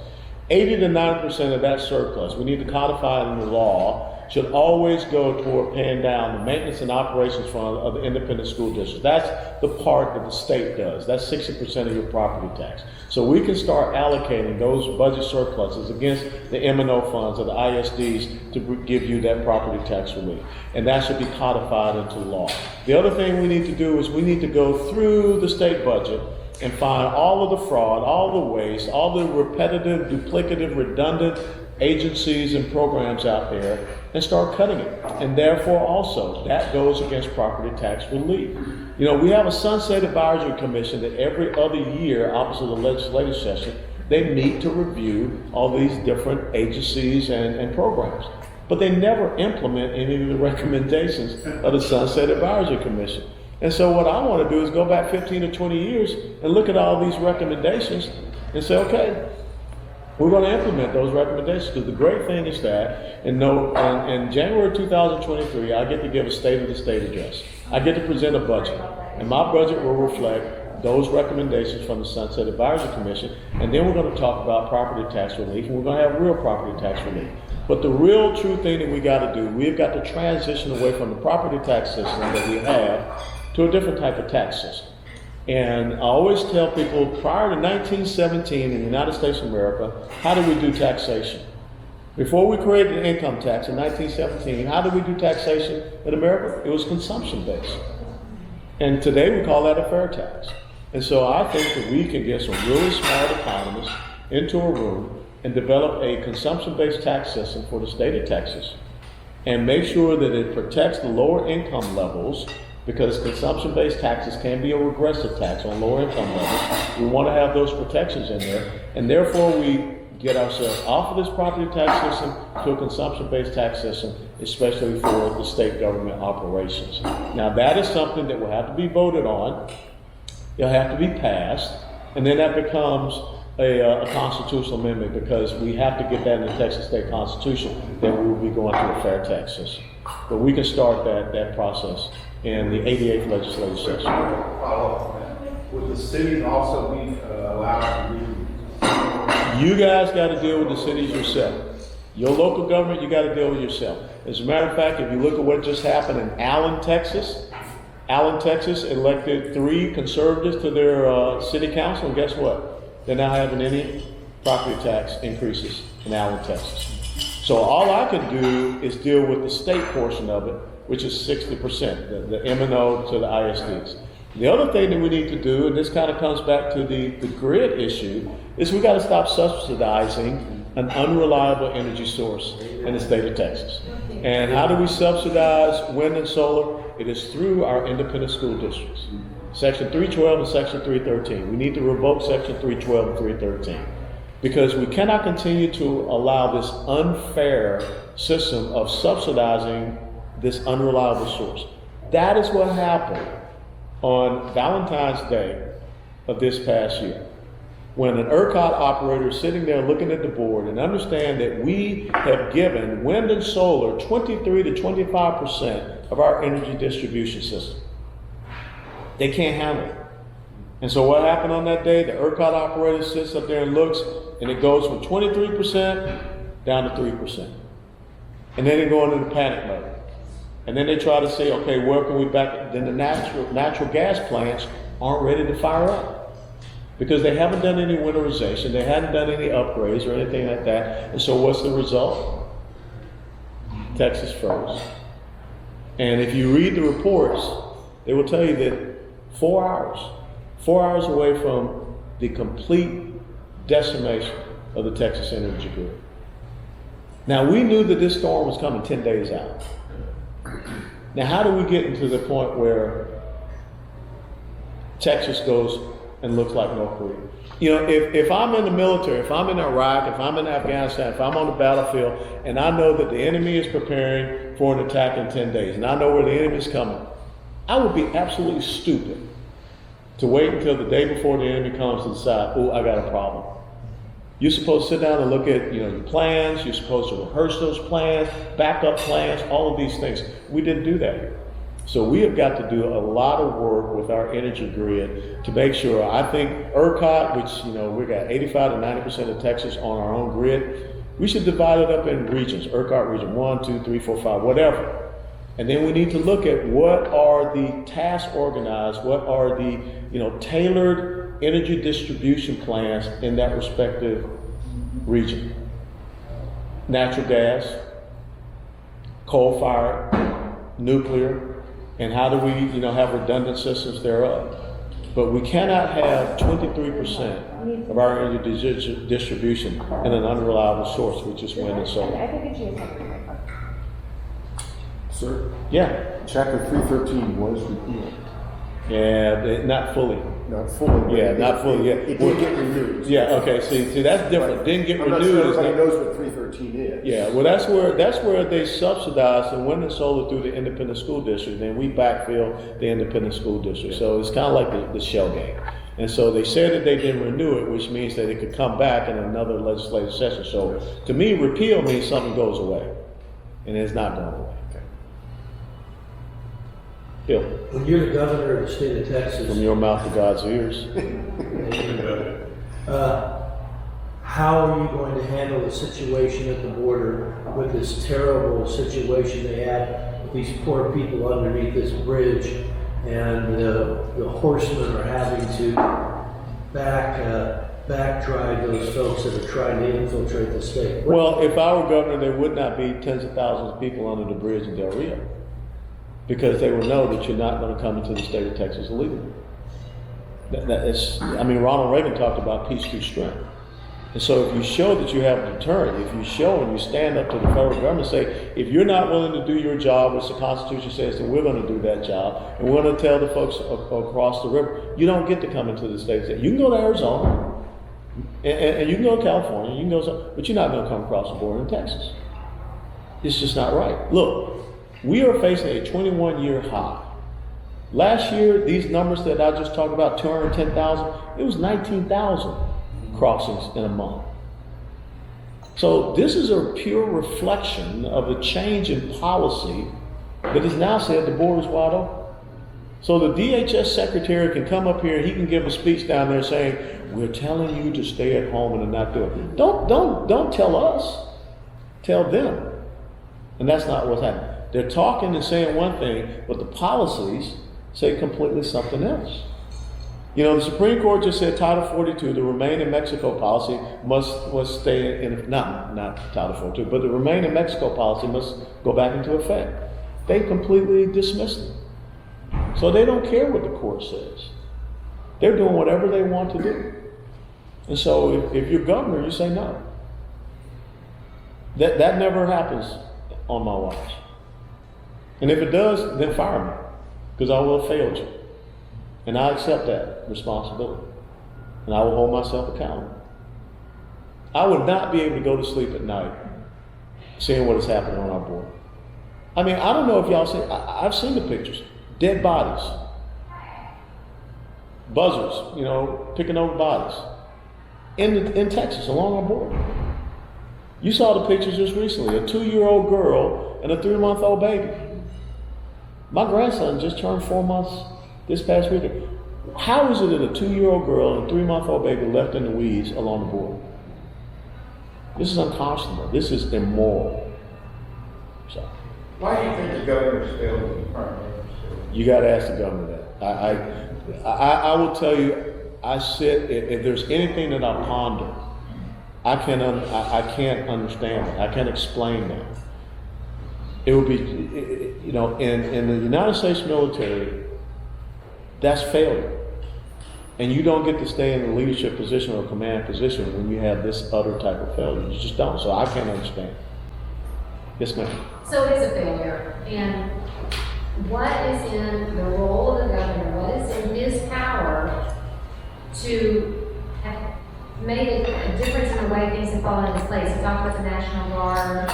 80 to 90% of that surplus, we need to codify it in the law, should always go toward paying down the maintenance and operations fund of the independent school districts. That's the part that the state does. That's 60% of your property tax. So we can start allocating those budget surpluses against the M&O funds of the ISDs to give you that property tax relief. And that should be codified into law. The other thing we need to do is we need to go through the state budget and find all of the fraud, all the waste, all the repetitive, duplicative, redundant agencies and programs out there and start cutting it. And therefore also, that goes against property tax relief. We have a Sunset Advisory Commission that every other year, opposite the legislative session, they meet to review all these different agencies and programs. But they never implement any of the recommendations of the Sunset Advisory Commission. And so what I want to do is go back 15 to 20 years and look at all these recommendations and say, okay, we're going to implement those recommendations. Because the great thing is that in January 2023, I get to give a State of the State address. I get to present a budget. And my budget will reflect those recommendations from the Sunset Advisory Commission. And then we're going to talk about property tax relief, and we're going to have real property tax relief. But the real true thing that we got to do, we've got to transition away from the property tax system that we have to a different type of tax system. And I always tell people, prior to 1917 in the United States of America, how did we do taxation? Before we created the income tax in 1917, how did we do taxation in America? It was consumption-based. And today we call that a fair tax. And so I think that we can get some really smart economists into a room and develop a consumption-based tax system for the state of Texas and make sure that it protects the lower income levels, because consumption-based taxes can be a regressive tax on lower income levels. We want to have those protections in there, and therefore we get ourselves off of this property tax system to a consumption-based tax system, especially for the state government operations. Now that is something that will have to be voted on, it'll have to be passed, and then that becomes a constitutional amendment, because we have to get that in the Texas State Constitution that we will be going to a fair tax system. But we can start that process in the 88th legislative session. Follow up on that. Would the cities also be allowed to do? You guys got to deal with the cities yourself. Your local government, you got to deal with yourself. As a matter of fact, if you look at what just happened in Allen, Texas elected 3 conservatives to their city council, and guess what? They're not having any property tax increases in Allen, Texas. So all I could do is deal with the state portion of it, which is 60%, the M&O to the ISDs. The other thing that we need to do, and this kind of comes back to the grid issue, is we got to stop subsidizing an unreliable energy source in the state of Texas. And how do we subsidize wind and solar? It is through our independent school districts. Section 312 and Section 313. We need to revoke Section 312 and 313. Because we cannot continue to allow this unfair system of subsidizing this unreliable source. That is what happened on Valentine's Day of this past year, when an ERCOT operator is sitting there looking at the board and understand that we have given wind and solar 23 to 25% of our energy distribution system. They can't handle it. And so what happened on that day? The ERCOT operator sits up there and looks, and it goes from 23% down to 3%. And then they go into the panic mode. And then they try to say, okay, where can we back? Then the natural gas plants aren't ready to fire up because they haven't done any winterization, they haven't done any upgrades or anything like that. And so what's the result? Texas froze. And if you read the reports, they will tell you that 4 hours away from the complete decimation of the Texas energy grid. Now, we knew that this storm was coming 10 days out. Now, how do we get into the point where Texas goes and looks like North Korea? You know, if I'm in the military, if I'm in Iraq, if I'm in Afghanistan, if I'm on the battlefield, and I know that the enemy is preparing for an attack in 10 days, and I know where the enemy is coming, I would be absolutely stupid to wait until the day before the enemy comes to decide, oh, I got a problem. You're supposed to sit down and look at, you know, your plans. You're supposed to rehearse those plans, backup plans, all of these things. We didn't do that here. So we have got to do a lot of work with our energy grid to make sure. I think ERCOT, which, you know, we got 85 to 90% of Texas on our own grid, we should divide it up in regions. ERCOT region 1, 2, 3, 4, 5, whatever. And then we need to look at what are the tasks organized, what are the, you know, tailored energy distribution plans in that respective region. Natural gas, coal-fired, nuclear, and how do we, you know, have redundant systems thereof. But we cannot have 23% of our energy distribution in an unreliable source, which is wind and solar. Sir? Yeah. Chapter 313 was repealed. Yeah, not fully. Not fully. Yeah, not fully. Yeah, It did get renewed. Yeah. Okay. See, that's different. Didn't get I'm not renewed. sure is everybody not- knows what 313 is. Yeah. Well, that's where they subsidize the wind and solar through the independent school district, and we backfill the independent school district. So it's kind of like the shell game. And so they said that they didn't renew it, which means that it could come back in another legislative session. So to me, repeal means something goes away, and it's not going away. Bill, When you're the governor of the state of Texas, from your mouth to God's ears. how are you going to handle the situation at the border with this terrible situation they had with these poor people underneath this bridge, and the horsemen are having to back drive those folks that are trying to infiltrate the state? Well, if I were governor, there would not be tens of thousands of people under the bridge in Del Rio, because they will know that you're not going to come into the state of Texas illegally. Ronald Reagan talked about peace through strength. And so if you show that you have a deterrent, if you show and you stand up to the federal government and say, if you're not willing to do your job, which the Constitution says, then we're going to do that job, and we're going to tell the folks across the river, you don't get to come into the state. You can go to Arizona, and you can go to California, you can go, but you're not going to come across the border in Texas. It's just not right. Look, we are facing a 21-year high. Last year, these numbers that I just talked about, 210,000, it was 19,000 crossings in a month. So this is a pure reflection of a change in policy that has now said the border is wide open. So the DHS secretary can come up here, he can give a speech down there saying, we're telling you to stay at home and not do it. Don't tell us, tell them. And that's not what's happening. They're talking and saying one thing, but the policies say completely something else. You know, the Supreme Court just said Title 42, the Remain in Mexico policy must stay in, not Title 42, but the Remain in Mexico policy must go back into effect. They completely dismissed it. So they don't care what the court says. They're doing whatever they want to do. And so if you're governor, you say no. That never happens on my watch. And if it does, then fire me, because I will have failed you. And I accept that responsibility. And I will hold myself accountable. I would not be able to go to sleep at night seeing what is happening on our border. I mean, I don't know if y'all see, I've seen the pictures. Dead bodies. buzzers, you know, picking over bodies in Texas along our border. You saw the pictures just recently, a 2-year-old girl and a 3-month-old baby. My grandson just turned 4 months this past weekend. How is it that a 2-year-old girl and a 3-month-old baby left in the weeds along the border? This is unconscionable. This is immoral. So, Why do you think the governor failed to confirm it? you got to ask the governor that. I will tell you, I sit, if there's anything that I ponder, I can't understand it. I can't explain that. It would be, you know, in the United States military, that's failure. And you don't get to stay in a leadership position or command position when you have this other type of failure. You just don't. So I can't understand. Yes, ma'am. So it is a failure. And what is in the role of the governor? What is in his power to have made a difference in the way things have fallen into place? You talked about the National Guard.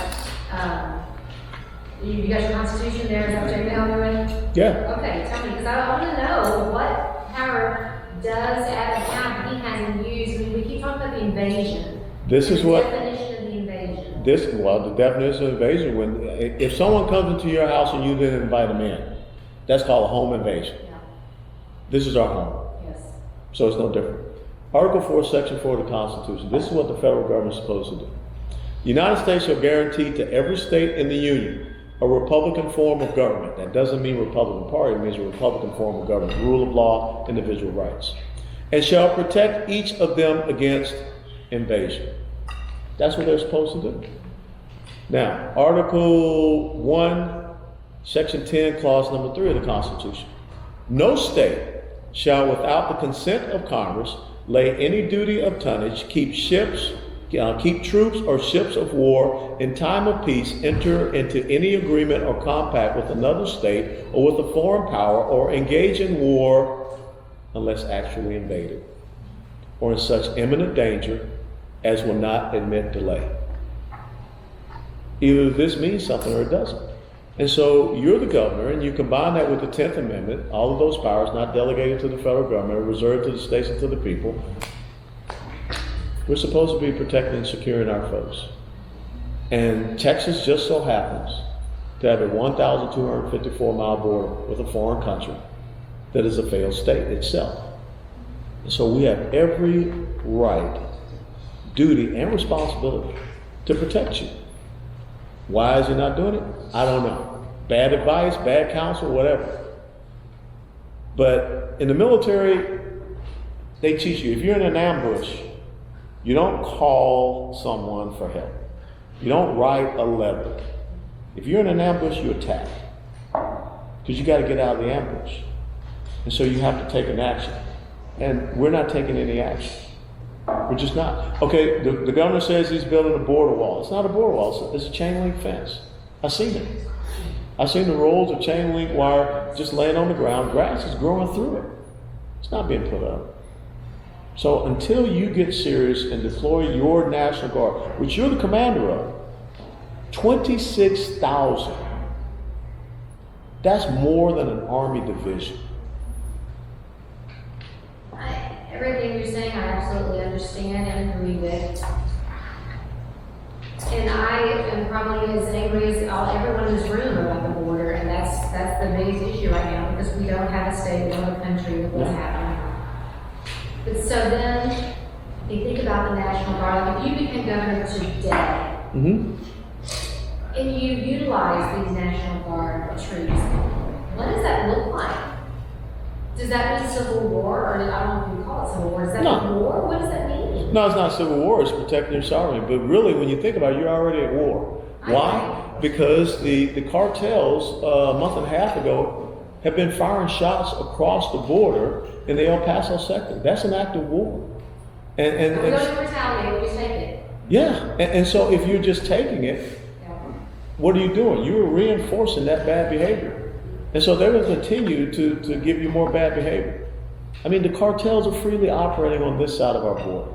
You got your Constitution there. Is that what you're doing? Yeah. Okay, tell me, because I want to know what power does Abbott have he hasn't used. I mean, we keep talking about the invasion. This is what. Definition of the invasion. The definition of invasion, when if someone comes into your house and you didn't invite them in, that's called a home invasion. Yeah. This is our home. Yes. So it's no different. Article 4, Section 4 of the Constitution. This is what the federal government is supposed to do. The United States shall guarantee to every state in the Union a Republican form of government. That doesn't mean Republican Party, it means a Republican form of government. Rule of law, individual rights. And shall protect each of them against invasion. That's what they're supposed to do. Now, Article 1, Section 10, Clause number 3 of the Constitution. No state shall, without the consent of Congress, lay any duty of tonnage, keep troops or ships of war in time of peace, enter into any agreement or compact with another state or with a foreign power, or engage in war unless actually invaded, or in such imminent danger as will not admit delay. Either this means something or it doesn't. And so you're the governor, and you combine that with the 10th Amendment, all of those powers not delegated to the federal government, are reserved to the states and to the people. We're supposed to be protecting and securing our foes. And Texas just so happens to have a 1,254-mile border with a foreign country that is a failed state itself. And so we have every right, duty, and responsibility to protect you. Why is he not doing it? I don't know. Bad advice, bad counsel, whatever. But in the military, they teach you, if you're in an ambush, you don't call someone for help. You don't write a letter. If you're in an ambush, you attack. Because you got to get out of the ambush. And so you have to take an action. And we're not taking any action. We're just not. Okay, the governor says he's building a border wall. It's not a border wall, it's a chain link fence. I've seen it. I've seen the rolls of chain link wire just laying on the ground. Grass is growing through it. It's not being put up. So until you get serious and deploy your National Guard, which you're the commander of, 26,000. That's more than an Army division. Everything you're saying, I absolutely understand and agree with. And I am probably as angry as everyone in this room about the border, and that's the biggest issue right now, because we don't have a state, we don't have a country with what's happening. But so then, you think about the National Guard, like if you became governor today, and you utilize these National Guard troops, what does that look like? Does that mean civil war, or I don't know if you call it civil war? Is that war? What does that mean? No, it's not civil war. It's protecting your sovereignty. But really, when you think about it, you're already at war. Why? Because the cartels a month and a half ago have been firing shots across the border in the El Paso sector. That's an act of war. And we don't retaliate. We take it. Yeah, and so if you're just taking it, what are you doing? You're reinforcing that bad behavior. And so they're going to continue to give you more bad behavior. I mean, the cartels are freely operating on this side of our border.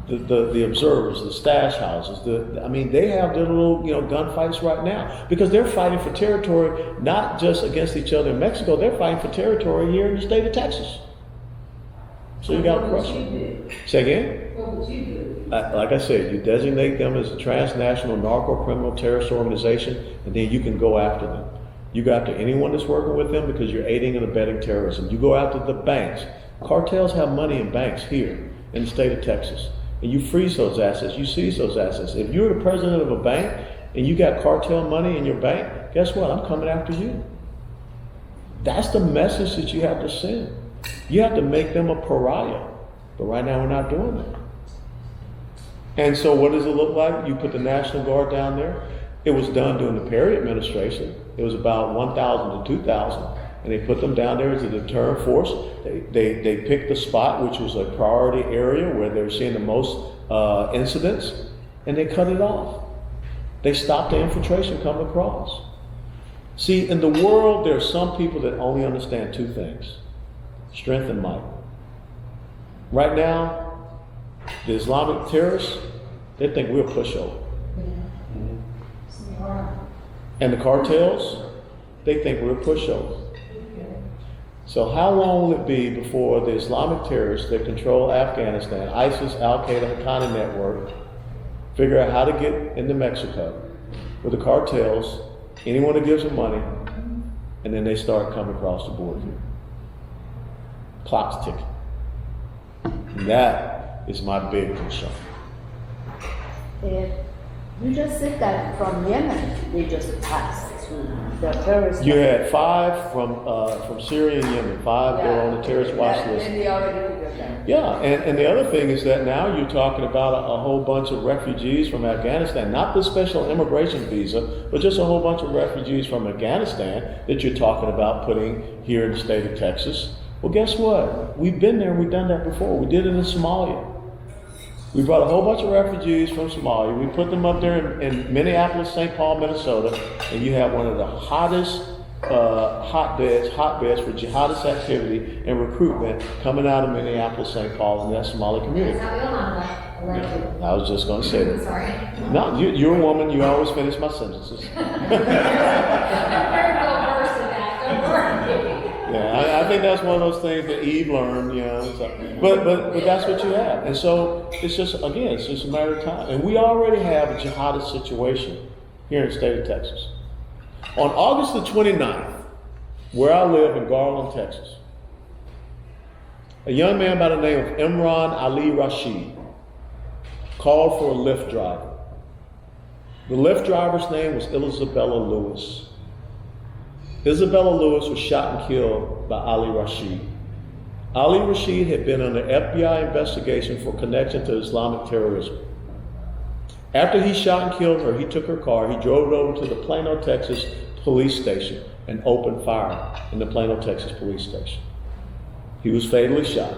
The observers, the stash houses, they have their little, gunfights right now because they're fighting for territory, not just against each other in Mexico, they're fighting for territory here in the state of Texas. So you got to crush What would you them. do? Say again? What would you do? Like I said, you designate them as a transnational narco-criminal terrorist organization, and then you can go after them. You go after anyone that's working with them because you're aiding and abetting terrorism. You go after the banks. Cartels have money in banks here in the state of Texas, and you freeze those assets, you seize those assets. If you're the president of a bank and you got cartel money in your bank, guess what? I'm coming after you. That's the message that you have to send. You have to make them a pariah. But right now we're not doing that. And so what does it look like? You put the National Guard down there. It was done during the Perry administration. It was about 1,000 to 2,000. And they put them down there as a deterrent force. They picked the spot, which was a priority area where they were seeing the most incidents, and they cut it off. They stopped the infiltration coming across. See, in the world, there are some people that only understand two things: strength and might. Right now, the Islamic terrorists, they think we're a pushover. And the cartels, they think we're a pushover. So how long will it be before the Islamic terrorists that control Afghanistan, ISIS, Al-Qaeda, Haqqani network, figure out how to get into Mexico with the cartels, anyone that gives them money, and then they start coming across the border here. Clock's ticking. And that is my big concern. You just said that from Yemen, they just passed through the terrorist. You had 5 from Syria and Yemen. 5 that were on the terrorist watch list. And they already figured that. Yeah, and the other thing is that now you're talking about a whole bunch of refugees from Afghanistan, not the special immigration visa, but just a whole bunch of refugees from Afghanistan that you're talking about putting here in the state of Texas. Well, guess what? We've been there, we've done that before. We did it in Somalia. We brought a whole bunch of refugees from Somalia. We put them up there in Minneapolis, St. Paul, Minnesota, and you have one of the hottest hotbeds for jihadist activity and recruitment coming out of Minneapolis, St. Paul, and that Somali community. That's how Ilhan left. I was just going to say that. Sorry. No, you're a woman. You always finish my sentences. I'm very well versed in that. Don't worry. Yeah, I think that's one of those things that Eve learned, you know. So, but that's what you have. And so it's just a matter of time. And we already have a jihadist situation here in the state of Texas. On August the 29th, where I live in Garland, Texas, a young man by the name of Imran Ali Rashid called for a Lyft driver. The Lyft driver's name was Isabella Lewis. Isabella Lewis was shot and killed by Ali Rashid. Ali Rashid had been under FBI investigation for connection to Islamic terrorism. After he shot and killed her, he took her car, he drove it over to the Plano, Texas police station and opened fire in the Plano, Texas police station. He was fatally shot.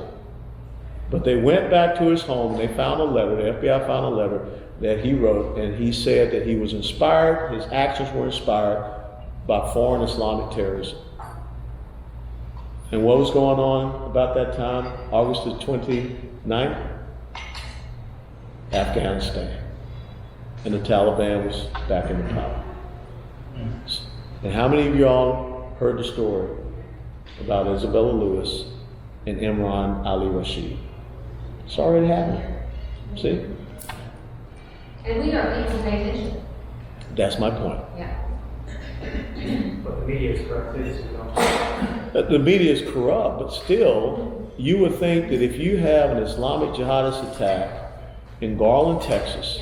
But they went back to his home and they found a letter, the FBI found a letter that he wrote, and he said that he was inspired, his actions were inspired by foreign Islamic terrorism. And what was going on about that time? August the 29th? Afghanistan. And the Taliban was back in the power. And how many of y'all heard the story about Isabella Lewis and Imran Ali Rashid? It's already happening. See? And we know people pay attention. That's my point. Yeah. But the media is corrupt too, so you don't. The media is corrupt, but still, you would think that if you have an Islamic jihadist attack in Garland, Texas,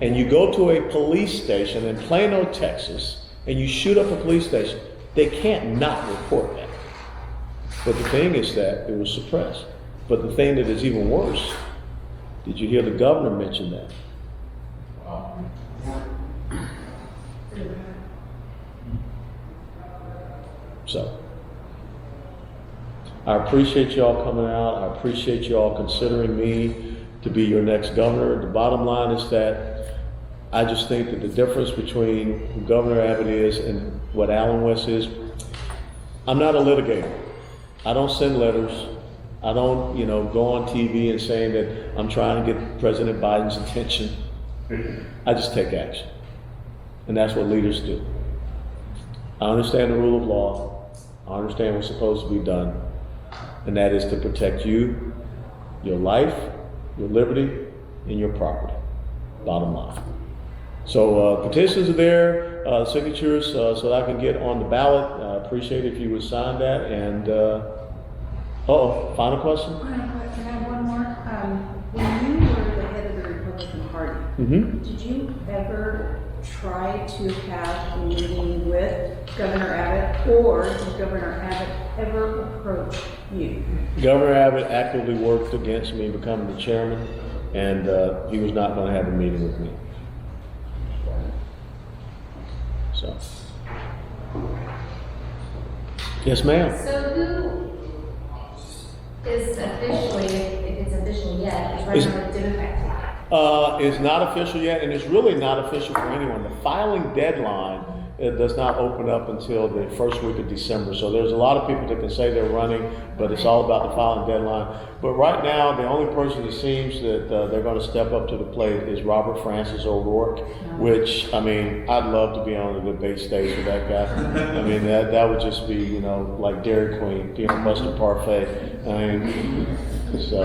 and you go to a police station in Plano, Texas, and you shoot up a police station, they can't not report that. But the thing is that it was suppressed. But the thing that is even worse, did you hear the governor mention that? So, I appreciate y'all coming out. I appreciate y'all considering me to be your next governor. The bottom line is that I just think that the difference between who Governor Abbott is and what Allen West is, I'm not a litigator. I don't send letters. I don't, go on TV and saying that I'm trying to get President Biden's attention. I just take action. And that's what leaders do. I understand the rule of law. I understand what's supposed to be done. And that is to protect you your life, your liberty, and your property. Bottom line. So petitions are there, signatures, so that I can get on the ballot. I appreciate if you would sign that. And final question? Can I have one more? When you were the head of the Republican Party, did you ever try to have a meeting with Governor Abbott, or did Governor Abbott ever approach you? Governor Abbott actively worked against me becoming the chairman, and he was not going to have a meeting with me. So, yes, ma'am. So who is officially, if it's official yet, is running on the Democratic ticket? It's not official yet, and it's really not official for anyone. The filing deadline does not open up until the first week of December. So there's a lot of people that can say they're running, but it's all about the filing deadline. But right now, the only person that seems that they're going to step up to the plate is Robert Francis O'Rourke, which, I mean, I'd love to be on the debate stage with that guy. I mean, that would just be, you know, like Dairy Queen, peanut butter parfait. I mean, so.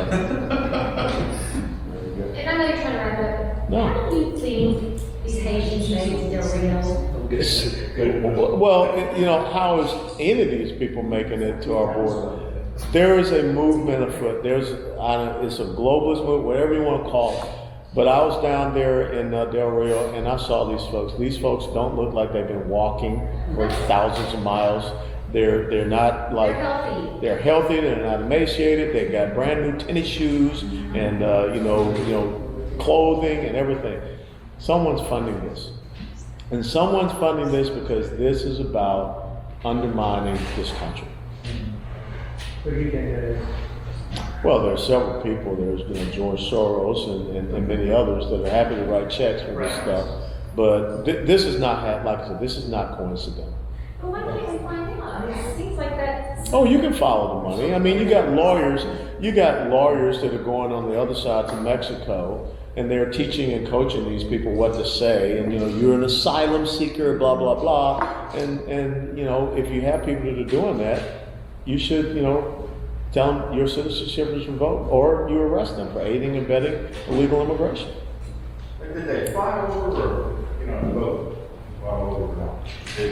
And I know you're trying to wrap up. No. How do you think these Haitians made it real? Well, you know, how is any of these people making it to our border? There is a movement afoot. It's a globalist movement, whatever you want to call it. But I was down there in Del Rio, and I saw these folks. These folks don't look like they've been walking for thousands of miles. They're not like they're healthy. They're not emaciated. They got brand new tennis shoes and you know clothing and everything. Someone's funding this, and someone's funding this because this is about undermining this country. What do you think? Well, there are several people. There's George Soros and many others that are happy to write checks for this stuff. But this is not like I said. This is not coincidental. But why can't we find out? It seems like that. Oh, you can follow the money. I mean, you got lawyers that are going on the other side to Mexico, and they're teaching and coaching these people what to say. And, you know, you're an asylum seeker, blah, blah, blah. And you know, if you have people that are doing that, you should, you know, tell them your citizenship is revoked, or you arrest them for aiding and abetting illegal immigration. Did they fly over or, you know, vote?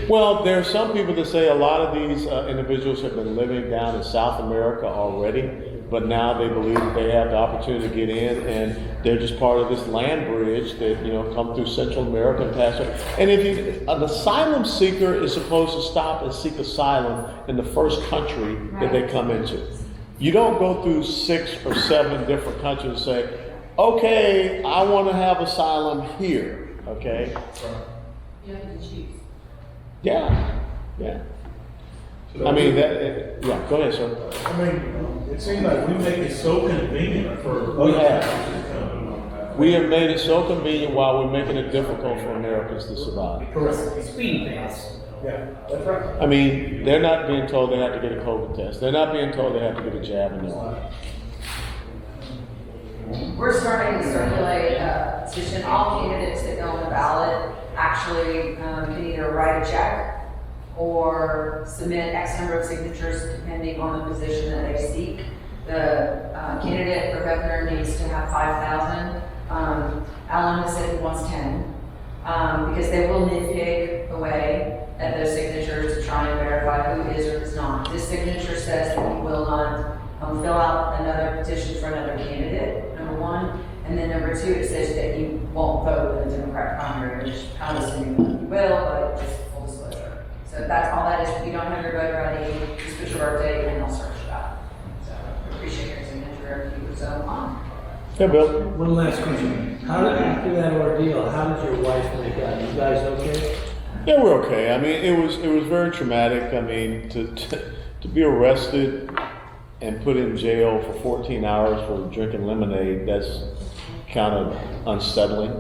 Well, there are some people that say a lot of these individuals have been living down in South America already, but now they believe that they have the opportunity to get in, and they're just part of this land bridge that, you know, come through Central America and pass it. And an asylum seeker is supposed to stop and seek asylum in the first country that they come into. You don't go through 6 or 7 different countries and say, okay, I want to have asylum here, okay? You have to choose. Yeah. I mean, yeah, go ahead, sir. I mean, it seems like we make it so convenient for We other have. countries to come. We have made it so convenient while we're making it difficult for Americans to survive. Correct. Speedy pass. Yeah, that's right. I mean, they're not being told they have to get a COVID test. They're not being told they have to get a jab in their arm. We're starting to circulate a petition. All candidates that go on the ballot actually can either write a check or submit X number of signatures depending on the position that they seek. The candidate for governor needs to have 5,000. Alan has said he wants 10 because they will nitpick away at those signatures to try and verify who is or is not. This signature says that he will not fill out another petition for another candidate, number one. And then number two, it says that you won't vote in the Democratic primary, which kind of assuming you will, but just full disclosure. So that's all that is. If you don't have your voter ID, just put your birthday and they'll search it out. So I appreciate your signature if you would so on. Yeah, Bill. One last question. After that ordeal, how did your wife make out? You guys okay? Yeah, we're okay. I mean, it was very traumatic. I mean, to be arrested and put in jail for 14 hours for drinking lemonade, that's kind of unsettling.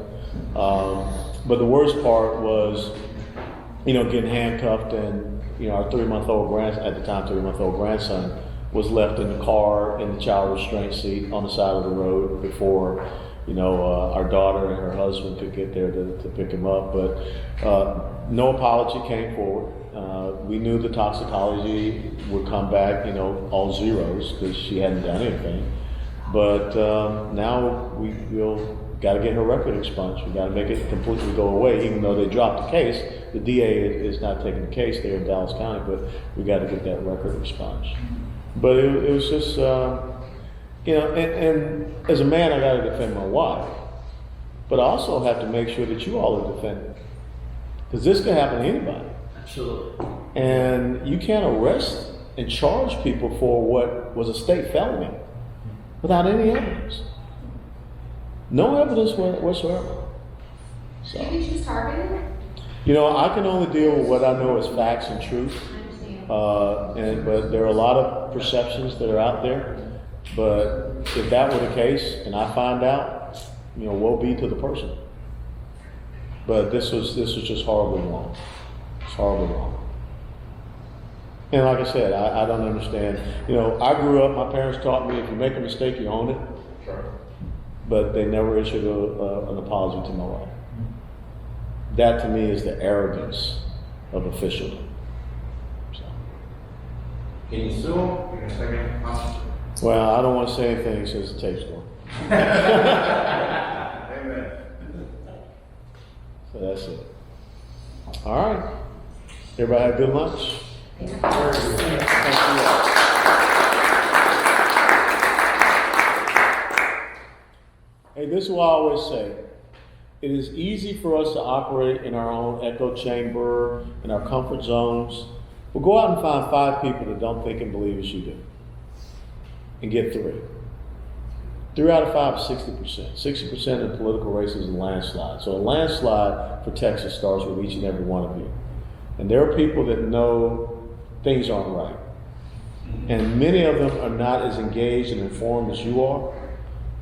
But the worst part was, you know, getting handcuffed, and, you know, our 3-month-old grandson, at the time 3-month-old grandson, was left in the car in the child restraint seat on the side of the road before, you know, our daughter and her husband could get there to pick him up. But no apology came forward. We knew the toxicology would come back, you know, all zeros because she hadn't done anything. But now we'll got to get her record expunged. We got to make it completely go away, even though they dropped the case. The DA is not taking the case there in Dallas County, but we got to get that record expunged. But it was just, you know, and as a man, I got to defend my wife, but I also have to make sure that you all are defended, because this can happen to anybody. Absolutely. And you can't arrest and charge people for what was a state felony without any evidence. No evidence whatsoever. So, Maybe she's targeted? you know, I can only deal with what I know as facts and truth. But there are a lot of perceptions that are out there. But if that were the case, and I find out, you know, woe be to the person. But this was just horribly wrong. It's horribly wrong. And like I said, I don't understand. You know, I grew up, my parents taught me if you make a mistake, you own it. Sure. But they never issued an apology to my wife. That to me is the arrogance of officialdom. So. Can you sue them? You're gonna second? Well, I don't want to say anything since the tape's going. Amen. So that's it. All right. Everybody have a good lunch? Thank you. Hey, this is what I always say. It is easy for us to operate in our own echo chamber, in our comfort zones. But go out and find 5 people that don't think and believe as you do. And get 3. 3 out of 5 is 60%. 60% of political races is a landslide. So a landslide for Texas starts with each and every one of you. And there are people that know things aren't right. And many of them are not as engaged and informed as you are.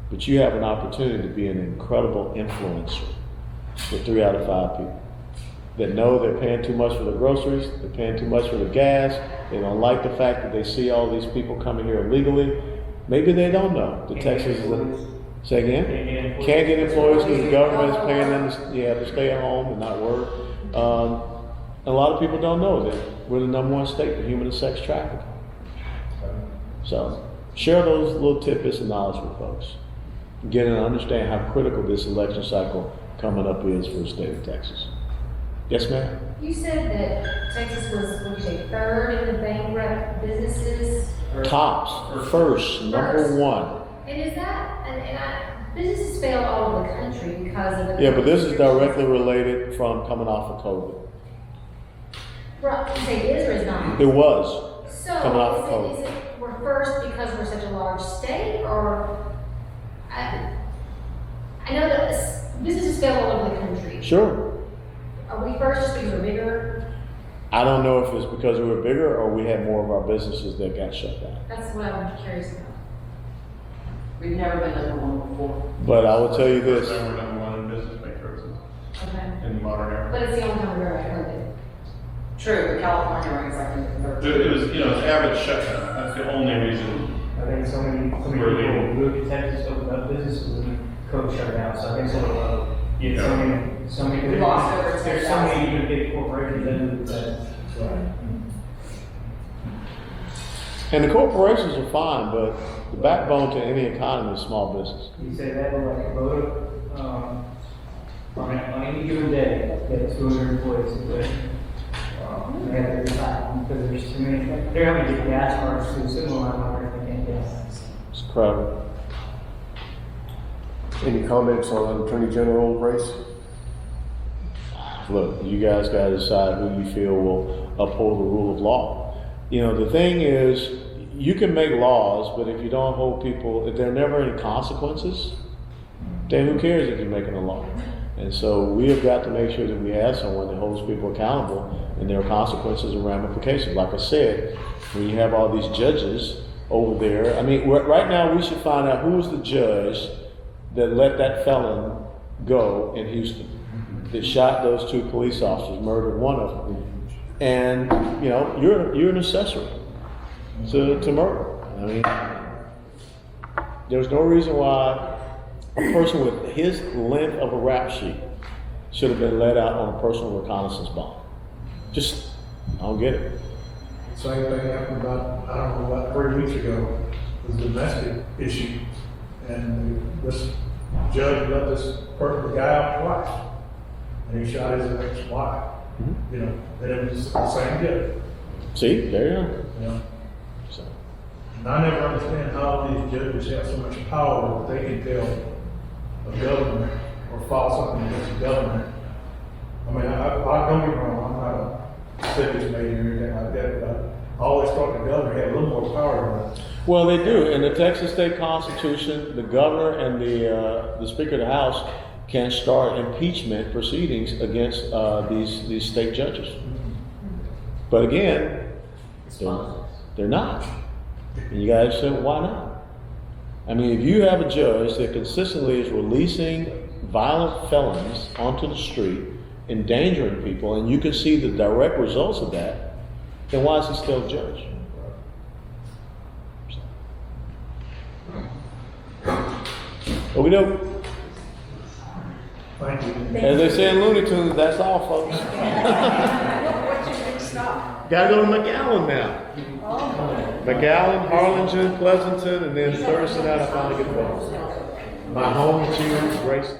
But you have an opportunity to be an incredible influencer for 3 out of 5 people that know they're paying too much for the groceries, they're paying too much for the gas, they don't like the fact that they see all these people coming here illegally. Maybe they don't know that Texas is say again? Can't get employees because the government is paying them to stay at home and not work. And a lot of people don't know that we're the #1 state for human and sex trafficking. So share those little tidbits of knowledge with folks. Get and understand how critical this election cycle coming up is for the state of Texas. Yes, ma'am? You said that Texas was, what did you say, 3rd in the bankrupt businesses? Tops, first, number 1. And is that, businesses failed all over the country because of the. Yeah, but this is directly related from coming off of COVID. Right, you say it is or is not? It was So, coming off of COVID. is it, we're first because we're such a large state, or, I know that businesses fail all over the country. Sure. Are we first just because we're bigger? I don't know if it's because we were bigger or we had more of our businesses that got shut down. That's what I'm curious about. We've never been #1 before. But I will tell you this. We're #1 in business bankruptcies Okay. in the modern era. But it's the only time we've ever heard it. True, but California ranks like in the 3rd. It was, you know, it's Abbott shutdown. That's the only reason. I think so many people moved to Texas, opened up businesses, and COVID shut down, so I think so many. We lost over There's so 10,000. many even big corporations that moved to Texas. And the corporations are fine, but the backbone to any economy is small business. You say that, but like a vote, on any given day, they have 200 employees, but they have to decide because there's too many. They're having to get gas cards to similar amount of money they can't get. It's crowded. Any comments on Attorney General race? Look, you guys got to decide who you feel will uphold the rule of law. You know, the thing is, you can make laws, but if you don't hold people, if there are never any consequences, then who cares if you're making a law? And so we have got to make sure that we have someone that holds people accountable and there are consequences and ramifications. Like I said, when you have all these judges over there, I mean, right now we should find out who's the judge that let that felon go in Houston, that shot those 2 police officers, murdered one of them. And, you know, you're an accessory to murder. I mean, there's no reason why a person with his length of a rap sheet should have been let out on a personal reconnaissance bond. Just, I don't get it. Same thing happened about 3 weeks ago. It was a domestic issue. And this judge let this person, the guy out twice. And he shot his ex-wife. You know, and it was the same judge. See, there you go. You know? So, And I never understand how these judges have so much power that they can tell a government or file something against the government. I mean, I don't get me wrong, I'm not a civics major or anything like that, but I always thought the governor had a little more power than that. well, they do. In the Texas State Constitution, the governor and the Speaker of the House can start impeachment proceedings against these state judges. But again, they're not. And you guys say, why not? I mean, if you have a judge that consistently is releasing violent felons onto the street, endangering people, and you can see the direct results of that, then why is he still a judge? But we don't. Thank you. As they say in Looney Tunes, that's all, folks. What's your next stop? Gotta go to McAllen now. Oh. McAllen, Harlingen, Pleasanton, and then Thursday night I finally get home. My home team, Grace.